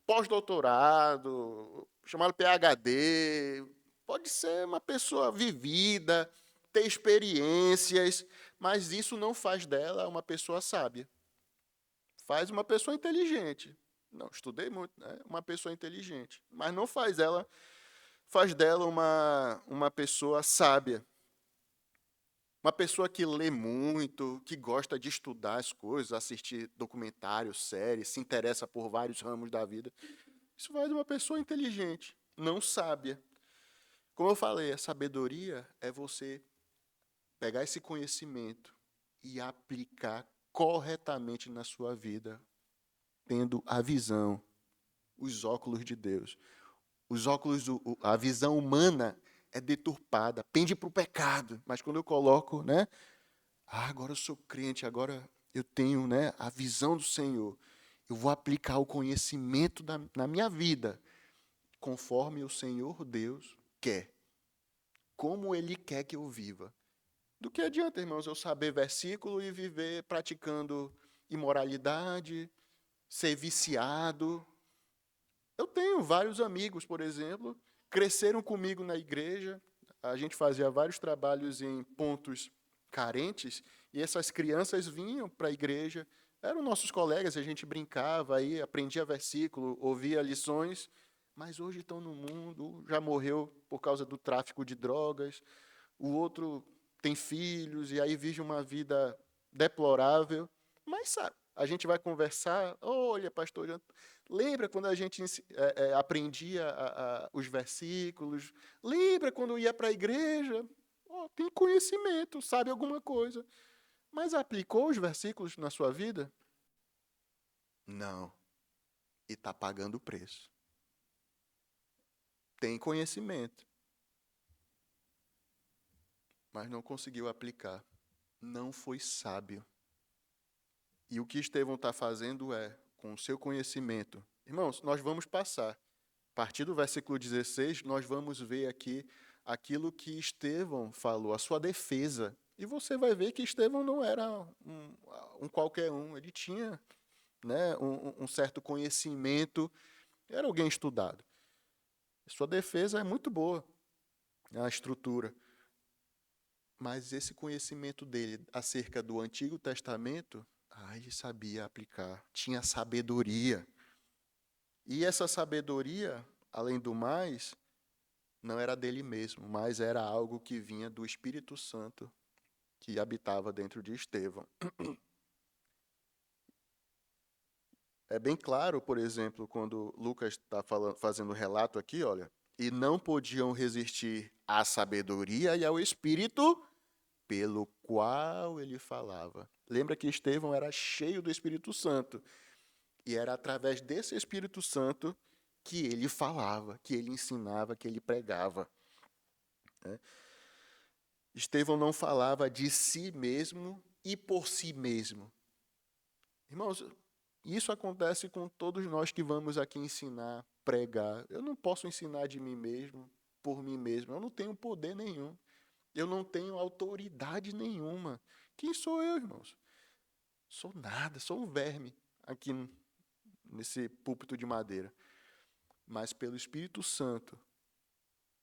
[SPEAKER 2] pós-doutorado, chamado PhD, pode ser uma pessoa vivida, ter experiências, mas isso não faz dela uma pessoa sábia. Faz uma pessoa inteligente. Não, estudei muito, né? Uma pessoa inteligente, mas não faz dela uma pessoa sábia. Uma pessoa que lê muito, que gosta de estudar as coisas, assistir documentários, séries, se interessa por vários ramos da vida. Isso faz uma pessoa inteligente, não sábia. Como eu falei, a sabedoria é você pegar esse conhecimento e aplicar corretamente na sua vida, tendo a visão, os óculos de Deus. Os óculos, a visão humana é deturpada, pende para o pecado. Mas quando eu coloco, né? Agora eu sou crente, agora eu tenho, né, a visão do Senhor. Eu vou aplicar o conhecimento na minha vida, conforme o Senhor Deus quer. Como Ele quer que eu viva. Do que adianta, irmãos, eu saber versículo e viver praticando imoralidade, ser viciado. Eu tenho vários amigos, por exemplo, cresceram comigo na igreja. A gente fazia vários trabalhos em pontos carentes, e essas crianças vinham para a igreja, eram nossos colegas, a gente brincava, aí aprendia versículo, ouvia lições, mas hoje estão no mundo, já morreu por causa do tráfico de drogas, o outro tem filhos, e aí vive uma vida deplorável, mas sabe, a gente vai conversar, olha, pastor, lembra quando a gente aprendia os versículos? Lembra quando ia para a igreja? Oh, tem conhecimento, sabe alguma coisa. Mas aplicou os versículos na sua vida? Não. E está pagando o preço. Tem conhecimento, mas não conseguiu aplicar. Não foi sábio. E o que Estevão está fazendo com o seu conhecimento. Irmãos, nós vamos passar. A partir do versículo 16, nós vamos ver aqui aquilo que Estevão falou, a sua defesa. E você vai ver que Estevão não era um qualquer um. Ele tinha, né, um certo conhecimento, era alguém estudado. Sua defesa é muito boa, a estrutura. Mas esse conhecimento dele acerca do Antigo Testamento, ele sabia aplicar, tinha sabedoria. E essa sabedoria, além do mais, não era dele mesmo, mas era algo que vinha do Espírito Santo que habitava dentro de Estevão. É bem claro, por exemplo, quando Lucas está fazendo o relato aqui, olha, e não podiam resistir à sabedoria e ao Espírito pelo qual ele falava. Lembra que Estevão era cheio do Espírito Santo, e era através desse Espírito Santo que ele falava, que ele ensinava, que ele pregava. Estevão não falava de si mesmo e por si mesmo. Irmãos, isso acontece com todos nós que vamos aqui ensinar, pregar. Eu não posso ensinar de mim mesmo, por mim mesmo. Eu não tenho poder nenhum. Eu não tenho autoridade nenhuma. Quem sou eu, irmãos? Sou nada, sou um verme aqui nesse púlpito de madeira. Mas pelo Espírito Santo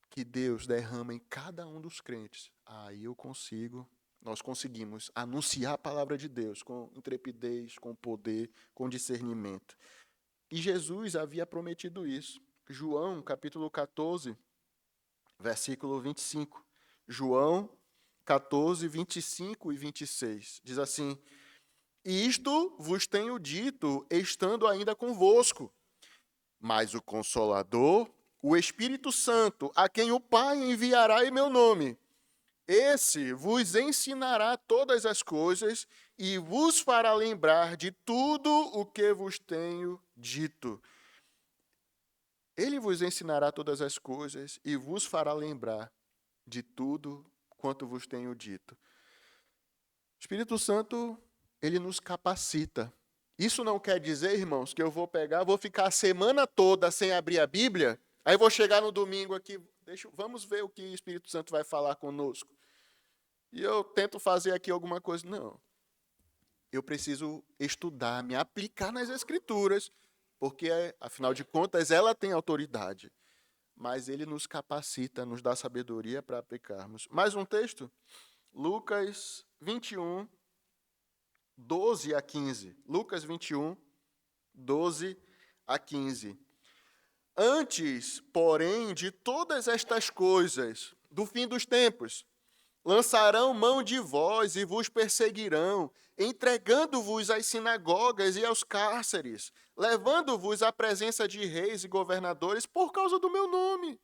[SPEAKER 2] que Deus derrama em cada um dos crentes, aí nós conseguimos anunciar a palavra de Deus com intrepidez, com poder, com discernimento. E Jesus havia prometido isso. João, capítulo 14, versículo 25. João 14, 25 e 26. Diz assim: isto vos tenho dito, estando ainda convosco. Mas o Consolador, o Espírito Santo, a quem o Pai enviará em meu nome, esse vos ensinará todas as coisas e vos fará lembrar de tudo o que vos tenho dito. Ele vos ensinará todas as coisas e vos fará lembrar de tudo quanto vos tenho dito. O Espírito Santo, ele nos capacita. Isso não quer dizer, irmãos, que eu vou ficar a semana toda sem abrir a Bíblia, aí vou chegar no domingo aqui, vamos ver o que o Espírito Santo vai falar conosco. E eu tento fazer aqui alguma coisa. Não. Eu preciso estudar, me aplicar nas Escrituras, porque, afinal de contas, ela tem autoridade. Mas ele nos capacita, nos dá sabedoria para aplicarmos. Mais um texto? Lucas 21, 12 a 15. Lucas 21, 12 a 15. Antes, porém, de todas estas coisas, do fim dos tempos, lançarão mão de vós e vos perseguirão, entregando-vos às sinagogas e aos cárceres, levando-vos à presença de reis e governadores por causa do meu nome.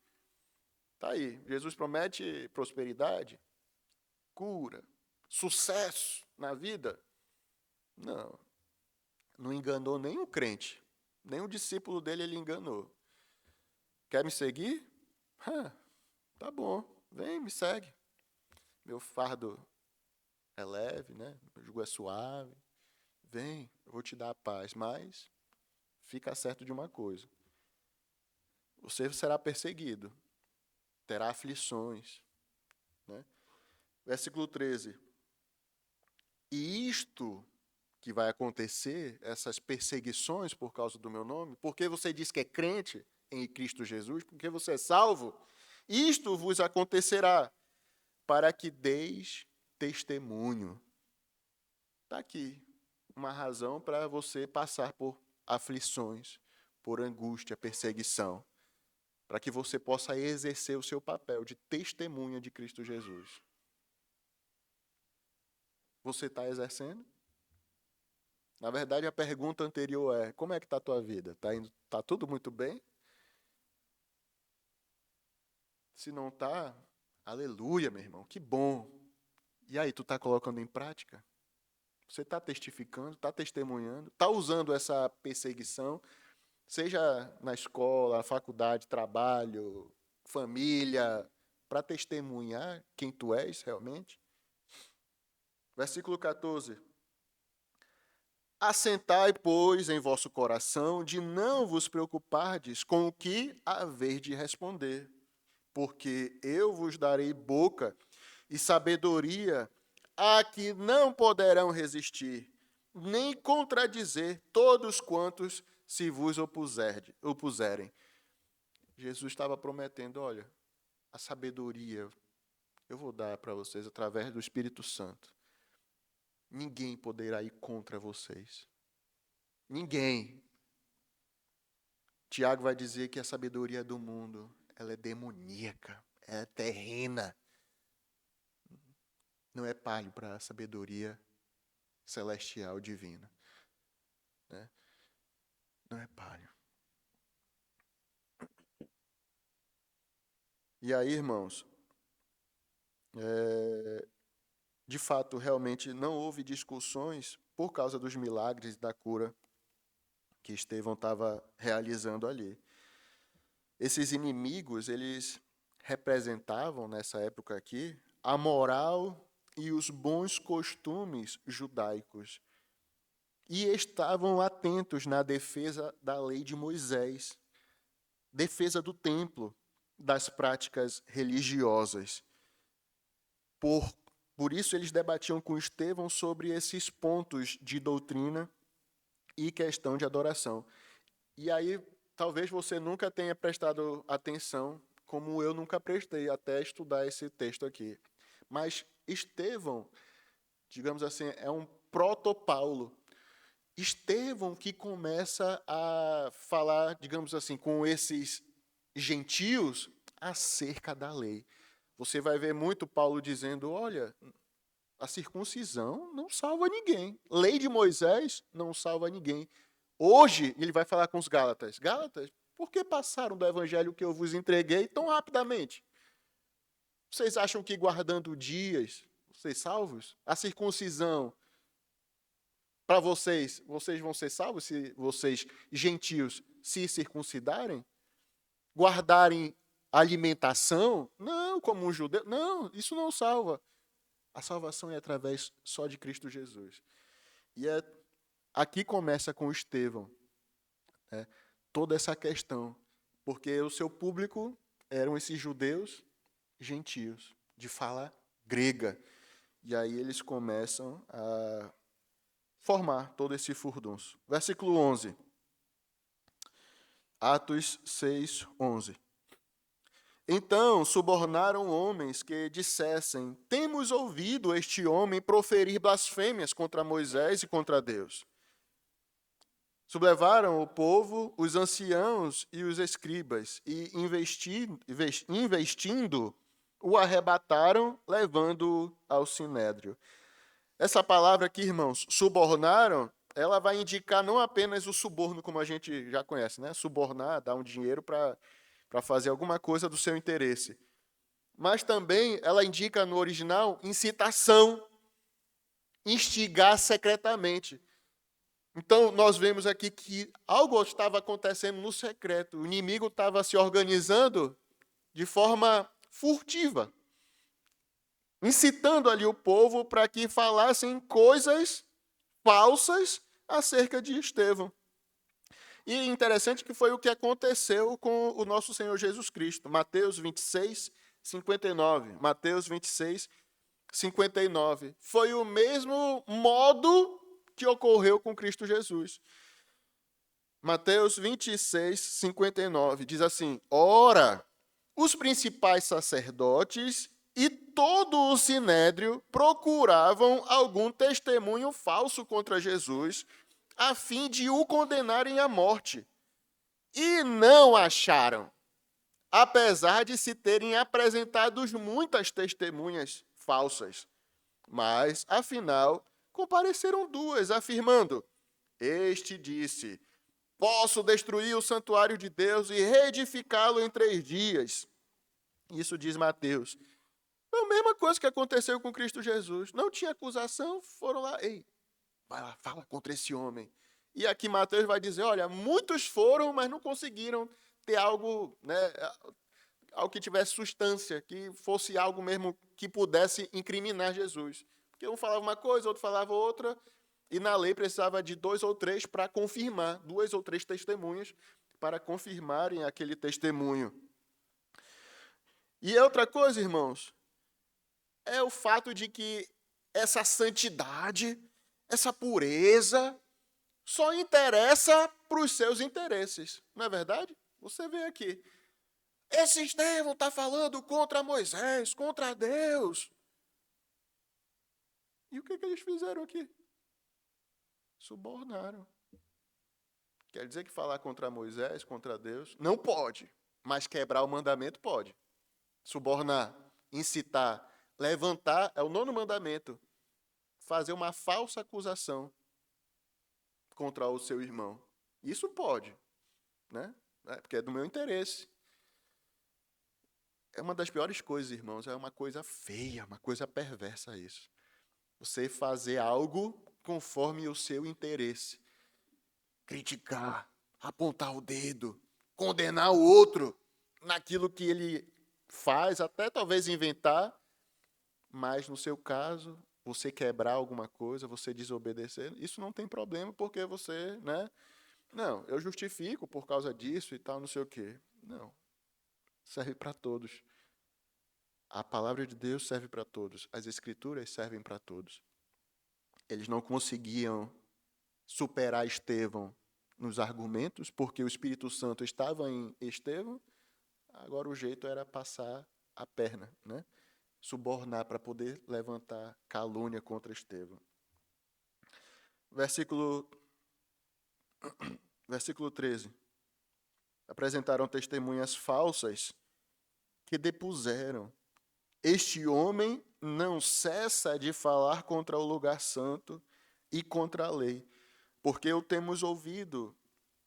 [SPEAKER 2] Está aí, Jesus promete prosperidade, cura, sucesso na vida. Não enganou nenhum crente, nem o discípulo dele ele enganou. Quer me seguir? Tá bom, vem, me segue. Meu fardo é leve, né? Meu jugo é suave. Vem, eu vou te dar a paz, mas fica certo de uma coisa. Você será perseguido, terá aflições. Né? Versículo 13. E isto que vai acontecer, essas perseguições por causa do meu nome, porque você diz que é crente em Cristo Jesus, porque você é salvo, isto vos acontecerá, para que deis testemunho. Está aqui uma razão para você passar por aflições, por angústia, perseguição, para que você possa exercer o seu papel de testemunha de Cristo Jesus. Você está exercendo? Na verdade, a pergunta anterior é: como é que está a tua vida? Tá tudo muito bem? Se não está, aleluia, meu irmão, que bom. E aí, tu está colocando em prática? Você está testificando, está testemunhando, está usando essa perseguição, seja na escola, na faculdade, trabalho, família, para testemunhar quem tu és realmente? Versículo 14. Assentai, pois, em vosso coração, de não vos preocupardes com o que haver de responder, porque eu vos darei boca e sabedoria a que não poderão resistir, nem contradizer todos quantos se vos opuserem. Jesus estava prometendo, olha, a sabedoria eu vou dar para vocês através do Espírito Santo. Ninguém poderá ir contra vocês. Ninguém. Tiago vai dizer que a sabedoria do mundo, ela é demoníaca, ela é terrena. Não é palho para a sabedoria celestial divina. Né? Não é palho. E aí, irmãos, de fato, realmente não houve discussões por causa dos milagres da cura que Estevão estava realizando ali. Esses inimigos, eles representavam, nessa época aqui, a moral e os bons costumes judaicos. E estavam atentos na defesa da lei de Moisés, defesa do templo, das práticas religiosas. Por isso, eles debatiam com Estevão sobre esses pontos de doutrina e questão de adoração. E aí, talvez você nunca tenha prestado atenção, como eu nunca prestei, até estudar esse texto aqui. Mas Estevão, digamos assim, é um proto-Paulo. Estevão que começa a falar, digamos assim, com esses gentios acerca da lei. Você vai ver muito Paulo dizendo, olha, a circuncisão não salva ninguém. Lei de Moisés não salva ninguém. Hoje, ele vai falar com os Gálatas. Gálatas, por que passaram do evangelho que eu vos entreguei tão rapidamente? Vocês acham que guardando dias, vocês salvos? A circuncisão, para vocês vão ser salvos se vocês, gentios, se circuncidarem? Guardarem alimentação? Não, como um judeu. Não, isso não salva. A salvação é através só de Cristo Jesus. E aqui começa com Estevão, toda essa questão, porque o seu público eram esses judeus gentios, de fala grega. E aí eles começam a formar todo esse furdunço. Versículo 11. Atos 6, 11. Então subornaram homens que dissessem: temos ouvido este homem proferir blasfêmias contra Moisés e contra Deus. Sublevaram o povo, os anciãos e os escribas, e investindo, o arrebataram, levando-o ao sinédrio. Essa palavra aqui, irmãos, subornaram, ela vai indicar não apenas o suborno, como a gente já conhece, né? Subornar, dar um dinheiro para fazer alguma coisa do seu interesse. Mas também ela indica no original incitação, instigar secretamente. Então, nós vemos aqui que algo estava acontecendo no secreto. O inimigo estava se organizando de forma furtiva, incitando ali o povo para que falassem coisas falsas acerca de Estevão. E interessante que foi o que aconteceu com o nosso Senhor Jesus Cristo. Mateus 26, 59. Mateus 26, 59. Foi o mesmo modo que ocorreu com Cristo Jesus. Mateus 26, 59 diz assim: ora, os principais sacerdotes e todo o sinédrio procuravam algum testemunho falso contra Jesus, a fim de o condenarem à morte. E não acharam, apesar de se terem apresentado muitas testemunhas falsas. Mas, afinal, compareceram duas, afirmando: este disse: posso destruir o santuário de Deus e reedificá-lo em 3 dias. Isso diz Mateus. É a mesma coisa que aconteceu com Cristo Jesus. Não tinha acusação, foram lá, ei, vai lá, fala contra esse homem. E aqui Mateus vai dizer, olha, muitos foram, mas não conseguiram ter algo, né, algo que tivesse substância, que fosse algo mesmo que pudesse incriminar Jesus. Porque um falava uma coisa, outro falava outra, e na lei precisava de 2 ou 3 para confirmar, 2 ou 3 testemunhas para confirmarem aquele testemunho. E outra coisa, irmãos, é o fato de que essa santidade, essa pureza, só interessa para os seus interesses. Não é verdade? Você vê aqui. Esse Estevão está falando contra Moisés, contra Deus. E o que eles fizeram aqui? Subornaram. Quer dizer que falar contra Moisés, contra Deus, não pode, mas quebrar o mandamento pode. Subornar, incitar, levantar, é o 9º mandamento. Fazer uma falsa acusação contra o seu irmão. Isso pode, né? Porque é do meu interesse. É uma das piores coisas, irmãos, é uma coisa feia, uma coisa perversa isso. Você fazer algo conforme o seu interesse. Criticar, apontar o dedo, condenar o outro naquilo que ele faz, até talvez inventar, mas no seu caso, você quebrar alguma coisa, você desobedecer, isso não tem problema porque você, né? Não, eu justifico por causa disso e tal, não sei o quê. Não, serve para todos. A palavra de Deus serve para todos, as escrituras servem para todos. Eles não conseguiam superar Estevão nos argumentos, porque o Espírito Santo estava em Estevão, agora o jeito era passar a perna, né? Subornar para poder levantar calúnia contra Estevão. Versículo 13. Apresentaram testemunhas falsas que depuseram: este homem não cessa de falar contra o lugar santo e contra a lei, porque o temos ouvido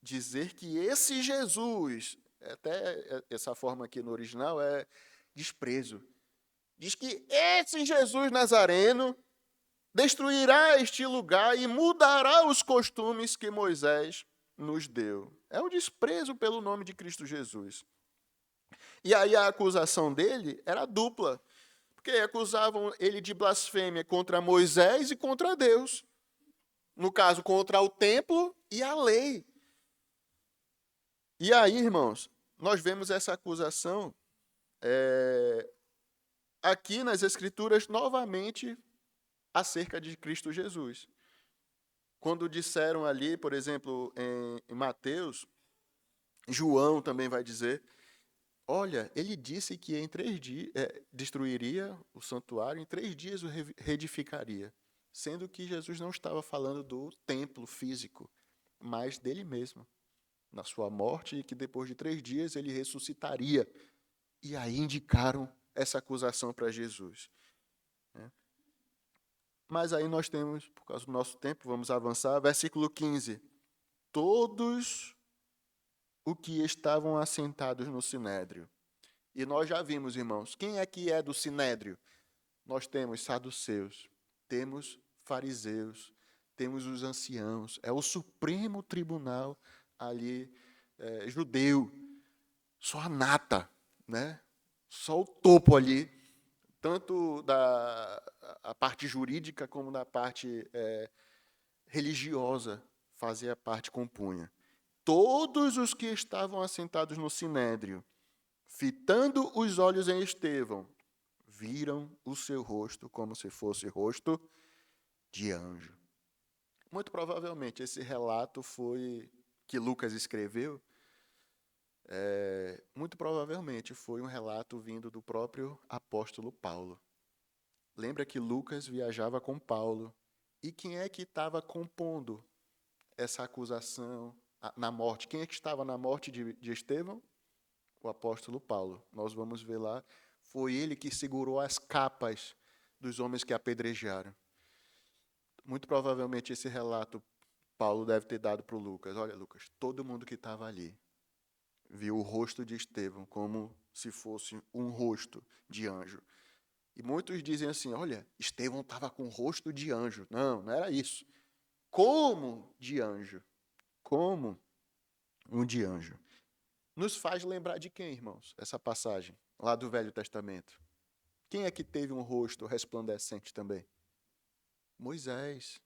[SPEAKER 2] dizer que esse Jesus, até essa forma aqui no original é desprezo, diz que esse Jesus Nazareno destruirá este lugar e mudará os costumes que Moisés nos deu. É um desprezo pelo nome de Cristo Jesus. E aí a acusação dele era dupla, porque acusavam ele de blasfêmia contra Moisés e contra Deus. No caso, contra o templo e a lei. E aí, irmãos, nós vemos essa acusação aqui nas Escrituras novamente acerca de Cristo Jesus. Quando disseram ali, por exemplo, em Mateus, João também vai dizer, olha, ele disse que em 3 dias destruiria o santuário, em 3 dias o reedificaria, sendo que Jesus não estava falando do templo físico, mas dele mesmo, na sua morte, e que depois de 3 dias ele ressuscitaria. E aí indicaram essa acusação para Jesus. Mas aí nós temos, por causa do nosso tempo, vamos avançar, versículo 15. Todos os que estavam assentados no sinédrio. E nós já vimos, irmãos, quem é que é do sinédrio? Nós temos saduceus, temos fariseus, temos os anciãos, é o supremo tribunal ali judeu, só a nata, né? Só o topo ali, tanto a parte jurídica como da parte religiosa, fazia parte, compunha. Todos os que estavam assentados no sinédrio, fitando os olhos em Estevão, viram o seu rosto como se fosse rosto de anjo. Muito provavelmente esse relato foi que Lucas escreveu, muito provavelmente foi um relato vindo do próprio apóstolo Paulo. Lembra que Lucas viajava com Paulo. E quem é que estava compondo essa acusação na morte? Quem é que estava na morte de Estevão? O apóstolo Paulo. Nós vamos ver lá. Foi ele que segurou as capas dos homens que apedrejaram. Muito provavelmente esse relato Paulo deve ter dado para o Lucas. Olha, Lucas, todo mundo que estava ali viu o rosto de Estevão como se fosse um rosto de anjo. E muitos dizem assim, olha, Estevão estava com o rosto de anjo. Não, não era isso. Como de anjo. Como um de anjo. Nos faz lembrar de quem, irmãos? Essa passagem lá do Velho Testamento. Quem é que teve um rosto resplandecente também? Moisés.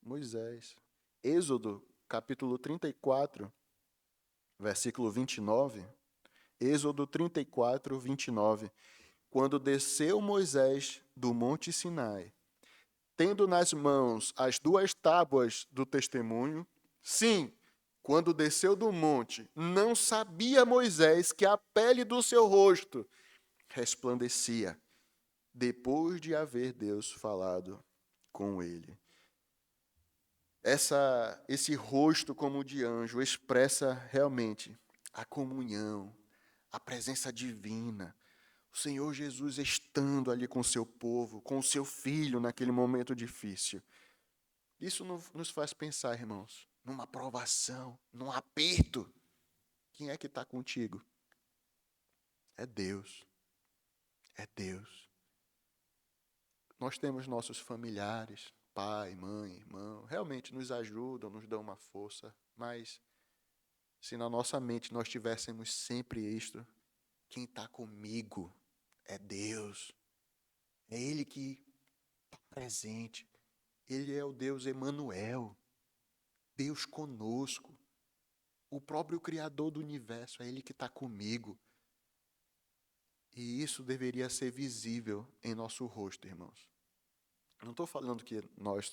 [SPEAKER 2] Moisés. Êxodo, capítulo 34, versículo 29. Êxodo 34, 29. Quando desceu Moisés do monte Sinai, tendo nas mãos as 2 tábuas do testemunho, sim, quando desceu do monte, não sabia Moisés que a pele do seu rosto resplandecia, depois de haver Deus falado com ele. Esse rosto como de anjo expressa realmente a comunhão, a presença divina, o Senhor Jesus estando ali com o seu povo, com o seu filho naquele momento difícil. Isso nos faz pensar, irmãos, numa provação, num aperto. Quem é que está contigo? É Deus. É Deus. Nós temos nossos familiares, pai, mãe, irmão, realmente nos ajudam, nos dão uma força, mas se na nossa mente nós tivéssemos sempre isto, quem está comigo é Deus. É Ele que está presente. Ele é o Deus Emanuel, Deus conosco, o próprio Criador do universo, é Ele que está comigo. E isso deveria ser visível em nosso rosto, irmãos. Não estou falando que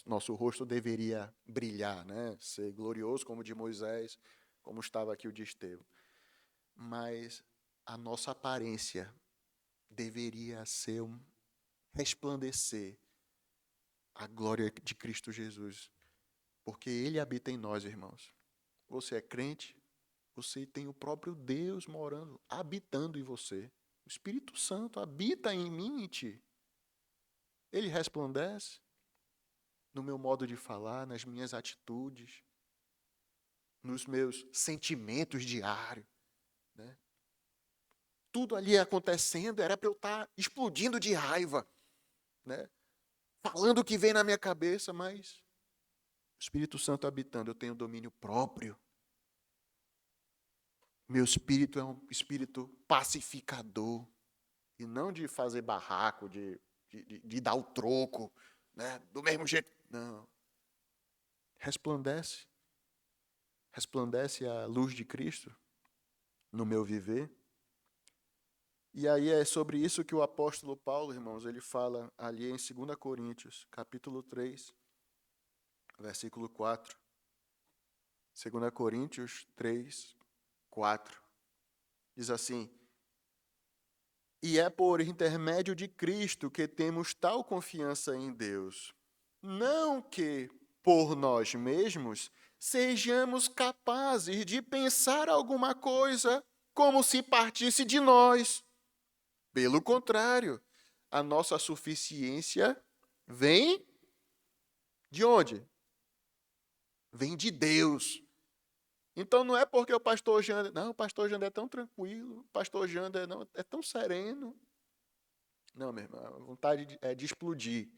[SPEAKER 2] nosso rosto deveria brilhar, né? Ser glorioso como o de Moisés, como estava aqui o de Estevão. Mas a nossa aparência deveria ser resplandecer a glória de Cristo Jesus. Porque Ele habita em nós, irmãos. Você é crente, você tem o próprio Deus morando, habitando em você. O Espírito Santo habita em mim e em ti. Ele resplandece no meu modo de falar, nas minhas atitudes, nos meus sentimentos diários, né? Tudo ali acontecendo era para eu estar explodindo de raiva, né? Falando o que vem na minha cabeça, mas o Espírito Santo habitando, eu tenho domínio próprio. Meu espírito é um espírito pacificador, e não de fazer barraco, de dar o troco, né? Do mesmo jeito. Não. Resplandece a luz de Cristo no meu viver. E aí é sobre isso que o apóstolo Paulo, irmãos, ele fala ali em 2 Coríntios, capítulo 3, versículo 4. 2 Coríntios 3, 4. Diz assim: e é por intermédio de Cristo que temos tal confiança em Deus. Não que, por nós mesmos, sejamos capazes de pensar alguma coisa como se partisse de nós. Pelo contrário, a nossa suficiência vem de onde? Vem de Deus. Então não é porque o pastor Jander, não, o pastor Jander é tão tranquilo, o pastor Jander não, é tão sereno. Não, meu irmão, a vontade é de explodir,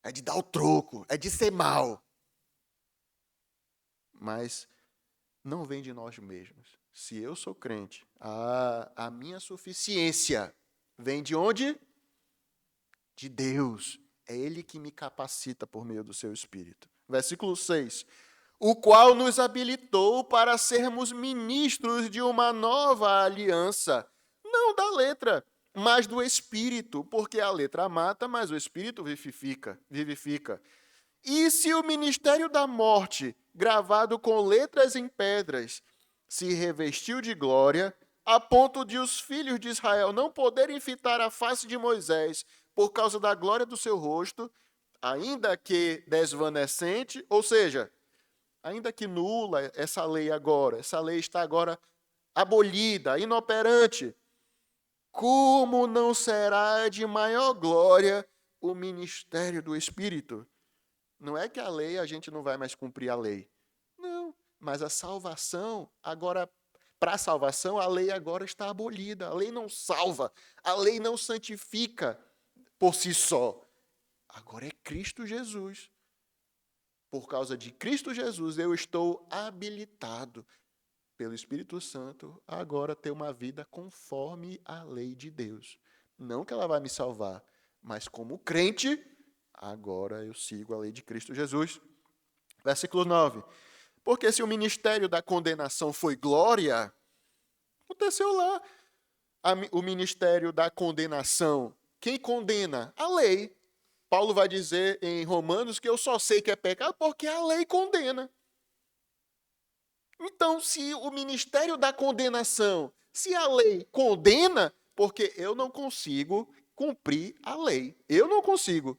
[SPEAKER 2] é de dar o troco, é de ser mal. Mas não vem de nós mesmos. Se eu sou crente, a minha suficiência vem de onde? De Deus. É Ele que me capacita por meio do seu Espírito. Versículo 6. O qual nos habilitou para sermos ministros de uma nova aliança, não da letra, mas do Espírito, porque a letra mata, mas o Espírito vivifica. E se o ministério da morte, gravado com letras em pedras, se revestiu de glória, a ponto de os filhos de Israel não poderem fitar a face de Moisés por causa da glória do seu rosto, ainda que desvanecente, ou seja, ainda que nula essa lei agora, essa lei está agora abolida, inoperante, como não será de maior glória o ministério do Espírito? Não é que a lei, a gente não vai mais cumprir a lei. Não, mas a salvação, agora, para a salvação, a lei agora está abolida. A lei não salva, a lei não santifica por si só. Agora é Cristo Jesus. Por causa de Cristo Jesus, eu estou habilitado pelo Espírito Santo a agora ter uma vida conforme a lei de Deus. Não que ela vai me salvar, mas como crente, agora eu sigo a lei de Cristo Jesus. Versículo 9. Porque se o ministério da condenação foi glória, aconteceu lá. O ministério da condenação, quem condena? A lei. Paulo vai dizer em Romanos que eu só sei que é pecado porque a lei condena. Então, se o ministério da condenação, se a lei condena, porque eu não consigo cumprir a lei. Eu não consigo.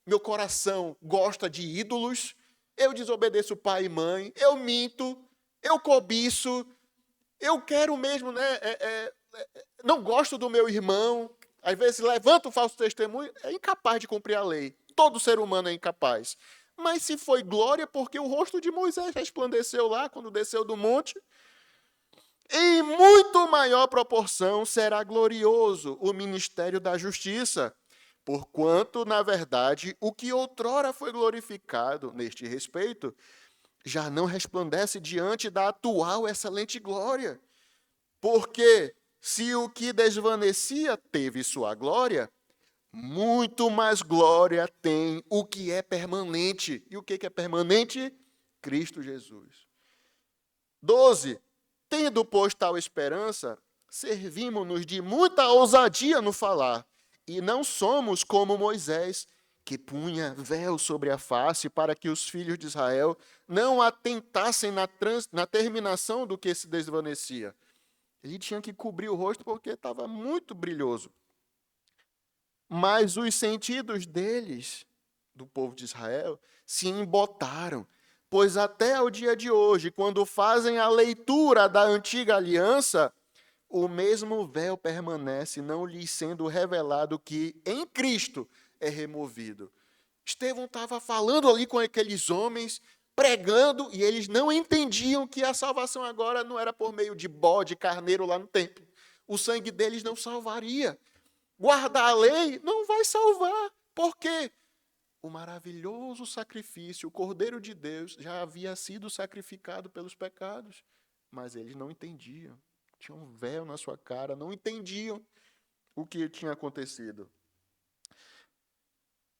[SPEAKER 2] Meu coração gosta de ídolos, eu desobedeço pai e mãe, eu minto, eu cobiço, eu quero mesmo, não gosto do meu irmão, às vezes levanta o falso testemunho, é incapaz de cumprir a lei. Todo ser humano é incapaz. Mas se foi glória, porque o rosto de Moisés resplandeceu lá, quando desceu do monte, em muito maior proporção será glorioso o ministério da justiça, porquanto, na verdade, o que outrora foi glorificado neste respeito, já não resplandece diante da atual excelente glória. Porque se o que desvanecia teve sua glória, muito mais glória tem o que é permanente. E o que é permanente? Cristo Jesus. 12. Tendo, pois, tal esperança, servimos-nos de muita ousadia no falar, e não somos como Moisés, que punha véu sobre a face para que os filhos de Israel não atentassem na terminação do que se desvanecia. Ele tinha que cobrir o rosto porque estava muito brilhoso. Mas os sentidos deles, do povo de Israel, se embotaram, pois até o dia de hoje, quando fazem a leitura da antiga aliança, o mesmo véu permanece, não lhes sendo revelado que em Cristo é removido. Estevão estava falando ali com aqueles homens, pregando, e eles não entendiam que a salvação agora não era por meio de bode, carneiro lá no templo. O sangue deles não salvaria. Guardar a lei não vai salvar. Por quê? O maravilhoso sacrifício, o Cordeiro de Deus, já havia sido sacrificado pelos pecados. Mas eles não entendiam. Tinha um véu na sua cara, não entendiam o que tinha acontecido.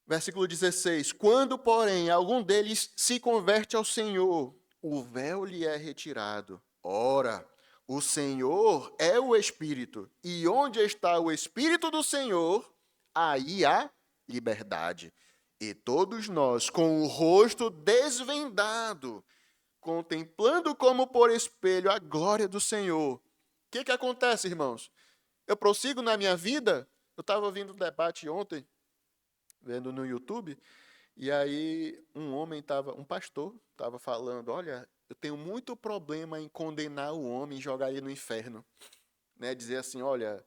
[SPEAKER 2] Versículo 16. Quando, porém, algum deles se converte ao Senhor, o véu lhe é retirado. Ora, o Senhor é o Espírito, e onde está o Espírito do Senhor, aí há liberdade. E todos nós, com o rosto desvendado, contemplando como por espelho a glória do Senhor. O que acontece, irmãos? Eu prossigo na minha vida. Eu estava ouvindo um debate ontem, vendo no YouTube, e aí um pastor estava falando, olha, eu tenho muito problema em condenar o homem e jogar ele no inferno. Dizer assim, olha,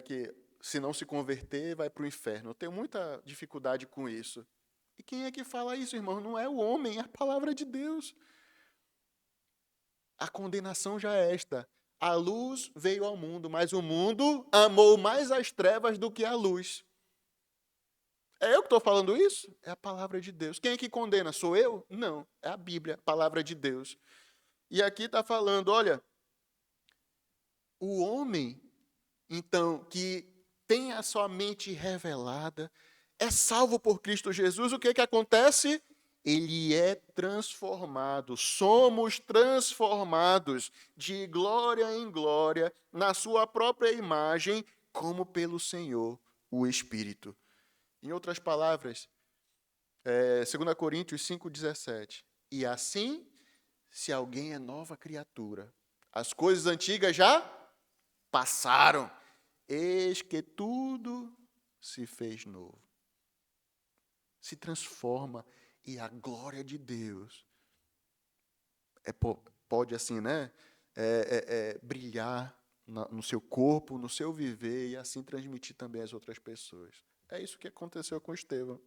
[SPEAKER 2] que se não se converter, vai para o inferno. Eu tenho muita dificuldade com isso. E quem é que fala isso, irmão? Não é o homem, é a palavra de Deus. A condenação já é esta. A luz veio ao mundo, mas o mundo amou mais as trevas do que a luz. É eu que estou falando isso? É a palavra de Deus. Quem é que condena? Sou eu? Não, é a Bíblia, a palavra de Deus. E aqui está falando, olha, o homem, então, que tem a sua mente revelada, é salvo por Cristo Jesus, o que acontece? Ele é transformado, somos transformados de glória em glória, na sua própria imagem, como pelo Senhor, o Espírito. Em outras palavras, 2 Coríntios 5,17. E assim, se alguém é nova criatura, as coisas antigas já passaram, eis que tudo se fez novo. Se transforma e a glória de Deus pode assim, né? Brilhar no seu corpo, no seu viver e assim transmitir também às outras pessoas. É isso que aconteceu com Estevão.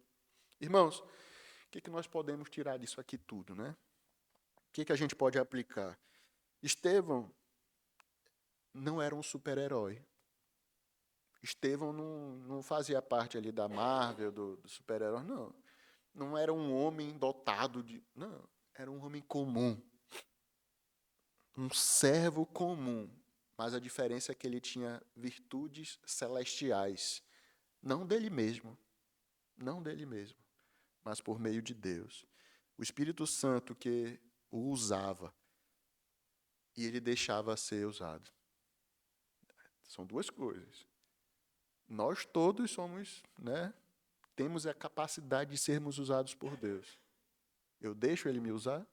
[SPEAKER 2] Irmãos, o que nós podemos tirar disso aqui tudo, né? O que a gente pode aplicar? Estevão não era um super-herói. Estevão não fazia parte ali da Marvel, do super-herói, não. Não era um homem dotado de... Não, era um homem comum. Um servo comum. Mas a diferença é que ele tinha virtudes celestiais. Não dele mesmo. Não dele mesmo. Mas por meio de Deus. O Espírito Santo que o usava. E ele deixava ser usado. São duas coisas. Nós todos somos, né? Temos a capacidade de sermos usados por Deus. Eu deixo Ele me usar? O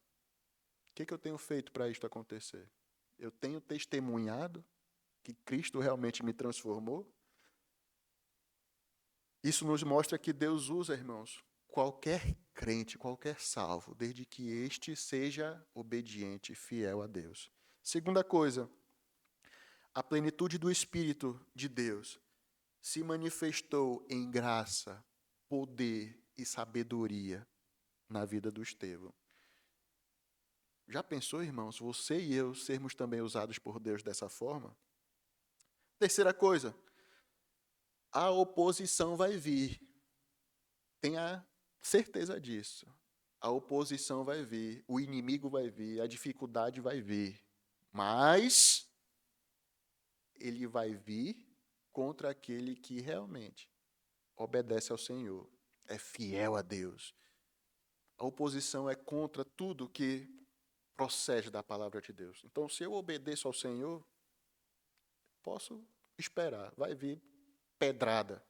[SPEAKER 2] que eu tenho feito para isto acontecer? Eu tenho testemunhado que Cristo realmente me transformou? Isso nos mostra que Deus usa, irmãos, qualquer crente, qualquer salvo, desde que este seja obediente e fiel a Deus. Segunda coisa, a plenitude do Espírito de Deus se manifestou em graça, poder e sabedoria na vida do Estevão. Já pensou, irmãos, você e eu sermos também usados por Deus dessa forma? Terceira coisa, a oposição vai vir. Tenha certeza disso. A oposição vai vir, o inimigo vai vir, a dificuldade vai vir. Mas ele vai vir contra aquele que realmente obedece ao Senhor, é fiel a Deus. A oposição é contra tudo que procede da palavra de Deus. Então, se eu obedeço ao Senhor, posso esperar. Vai vir pedrada,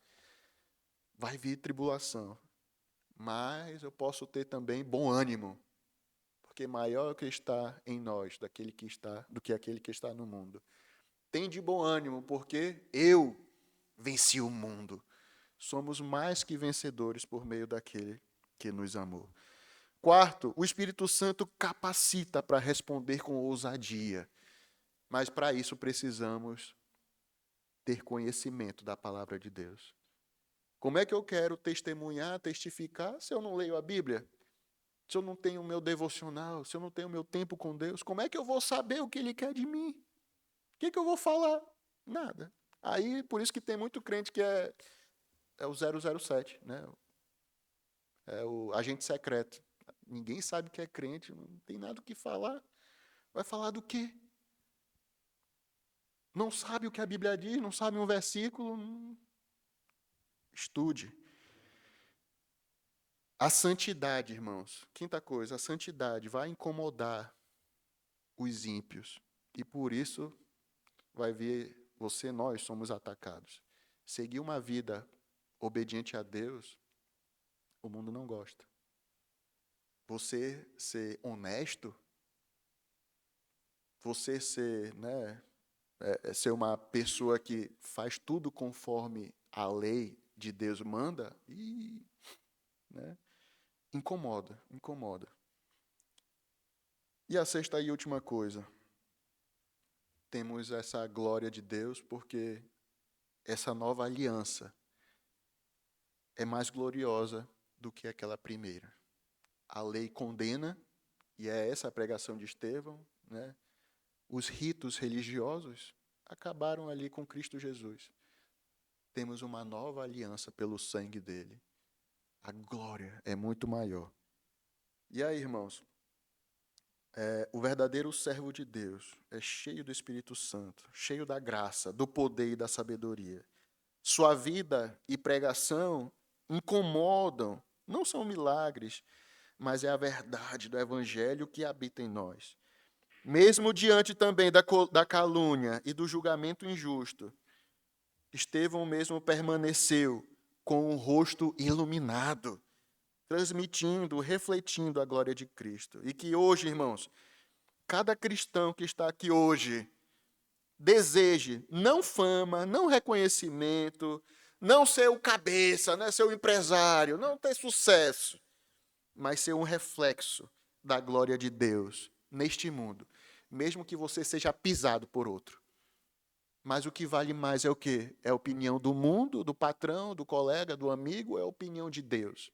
[SPEAKER 2] vai vir tribulação, mas eu posso ter também bom ânimo, porque maior é o que está em nós do que aquele que está no mundo. Tem de bom ânimo, porque eu venci o mundo. Somos mais que vencedores por meio daquele que nos amou. Quarto, o Espírito Santo capacita para responder com ousadia. Mas para isso precisamos ter conhecimento da palavra de Deus. Como é que eu quero testemunhar, testificar, se eu não leio a Bíblia? Se eu não tenho o meu devocional, se eu não tenho o meu tempo com Deus, como é que eu vou saber o que Ele quer de mim? O que eu vou falar? Nada. Aí, por isso que tem muito crente que é o 007, né? É o agente secreto. Ninguém sabe que é crente, não tem nada o que falar. Vai falar do quê? Não sabe o que a Bíblia diz, não sabe um versículo. Estude. A santidade, irmãos. Quinta coisa, a santidade vai incomodar os ímpios. E por isso vai ver nós somos atacados. Seguir uma vida obediente a Deus, o mundo não gosta. Você ser honesto, você ser, ser uma pessoa que faz tudo conforme a lei de Deus manda, incomoda. E a sexta e última coisa, temos essa glória de Deus porque essa nova aliança é mais gloriosa do que aquela primeira. A lei condena, e é essa a pregação de Estevão, né? Os ritos religiosos acabaram ali com Cristo Jesus. Temos uma nova aliança pelo sangue dele. A glória é muito maior. E aí, irmãos, o verdadeiro servo de Deus é cheio do Espírito Santo, cheio da graça, do poder e da sabedoria. Sua vida e pregação incomodam, não são milagres, mas é a verdade do Evangelho que habita em nós. Mesmo diante também da calúnia e do julgamento injusto, Estevão mesmo permaneceu com o rosto iluminado, transmitindo, refletindo a glória de Cristo. E que hoje, irmãos, cada cristão que está aqui hoje deseje não fama, não reconhecimento, não ser o cabeça, né, ser o empresário, não ter sucesso, mas ser um reflexo da glória de Deus neste mundo, mesmo que você seja pisado por outro. Mas o que vale mais é o quê? É a opinião do mundo, do patrão, do colega, do amigo, é a opinião de Deus.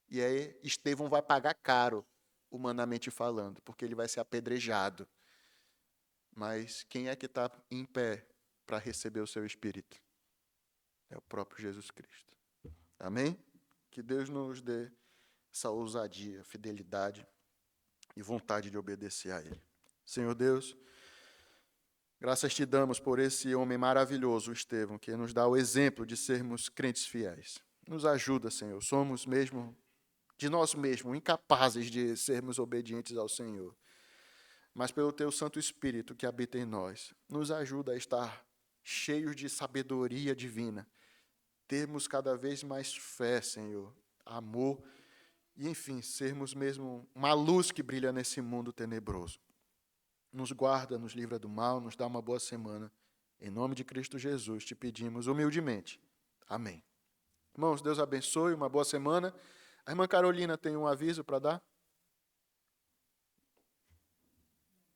[SPEAKER 2] E aí Estevão vai pagar caro, humanamente falando, porque ele vai ser apedrejado. Mas quem é que está em pé para receber o seu Espírito? É o próprio Jesus Cristo. Amém? Que Deus nos dê essa ousadia, fidelidade e vontade de obedecer a Ele. Senhor Deus, graças te damos por esse homem maravilhoso, Estevão, que nos dá o exemplo de sermos crentes fiéis. Nos ajuda, Senhor. Somos mesmo, de nós mesmos, incapazes de sermos obedientes ao Senhor. Mas pelo teu Santo Espírito que habita em nós, nos ajuda a estar cheios de sabedoria divina, termos cada vez mais fé, Senhor, amor, e enfim, sermos mesmo uma luz que brilha nesse mundo tenebroso. Nos guarda, nos livra do mal, nos dá uma boa semana. Em nome de Cristo Jesus, te pedimos humildemente. Amém. Irmãos, Deus abençoe, uma boa semana. A irmã Carolina tem um aviso para dar?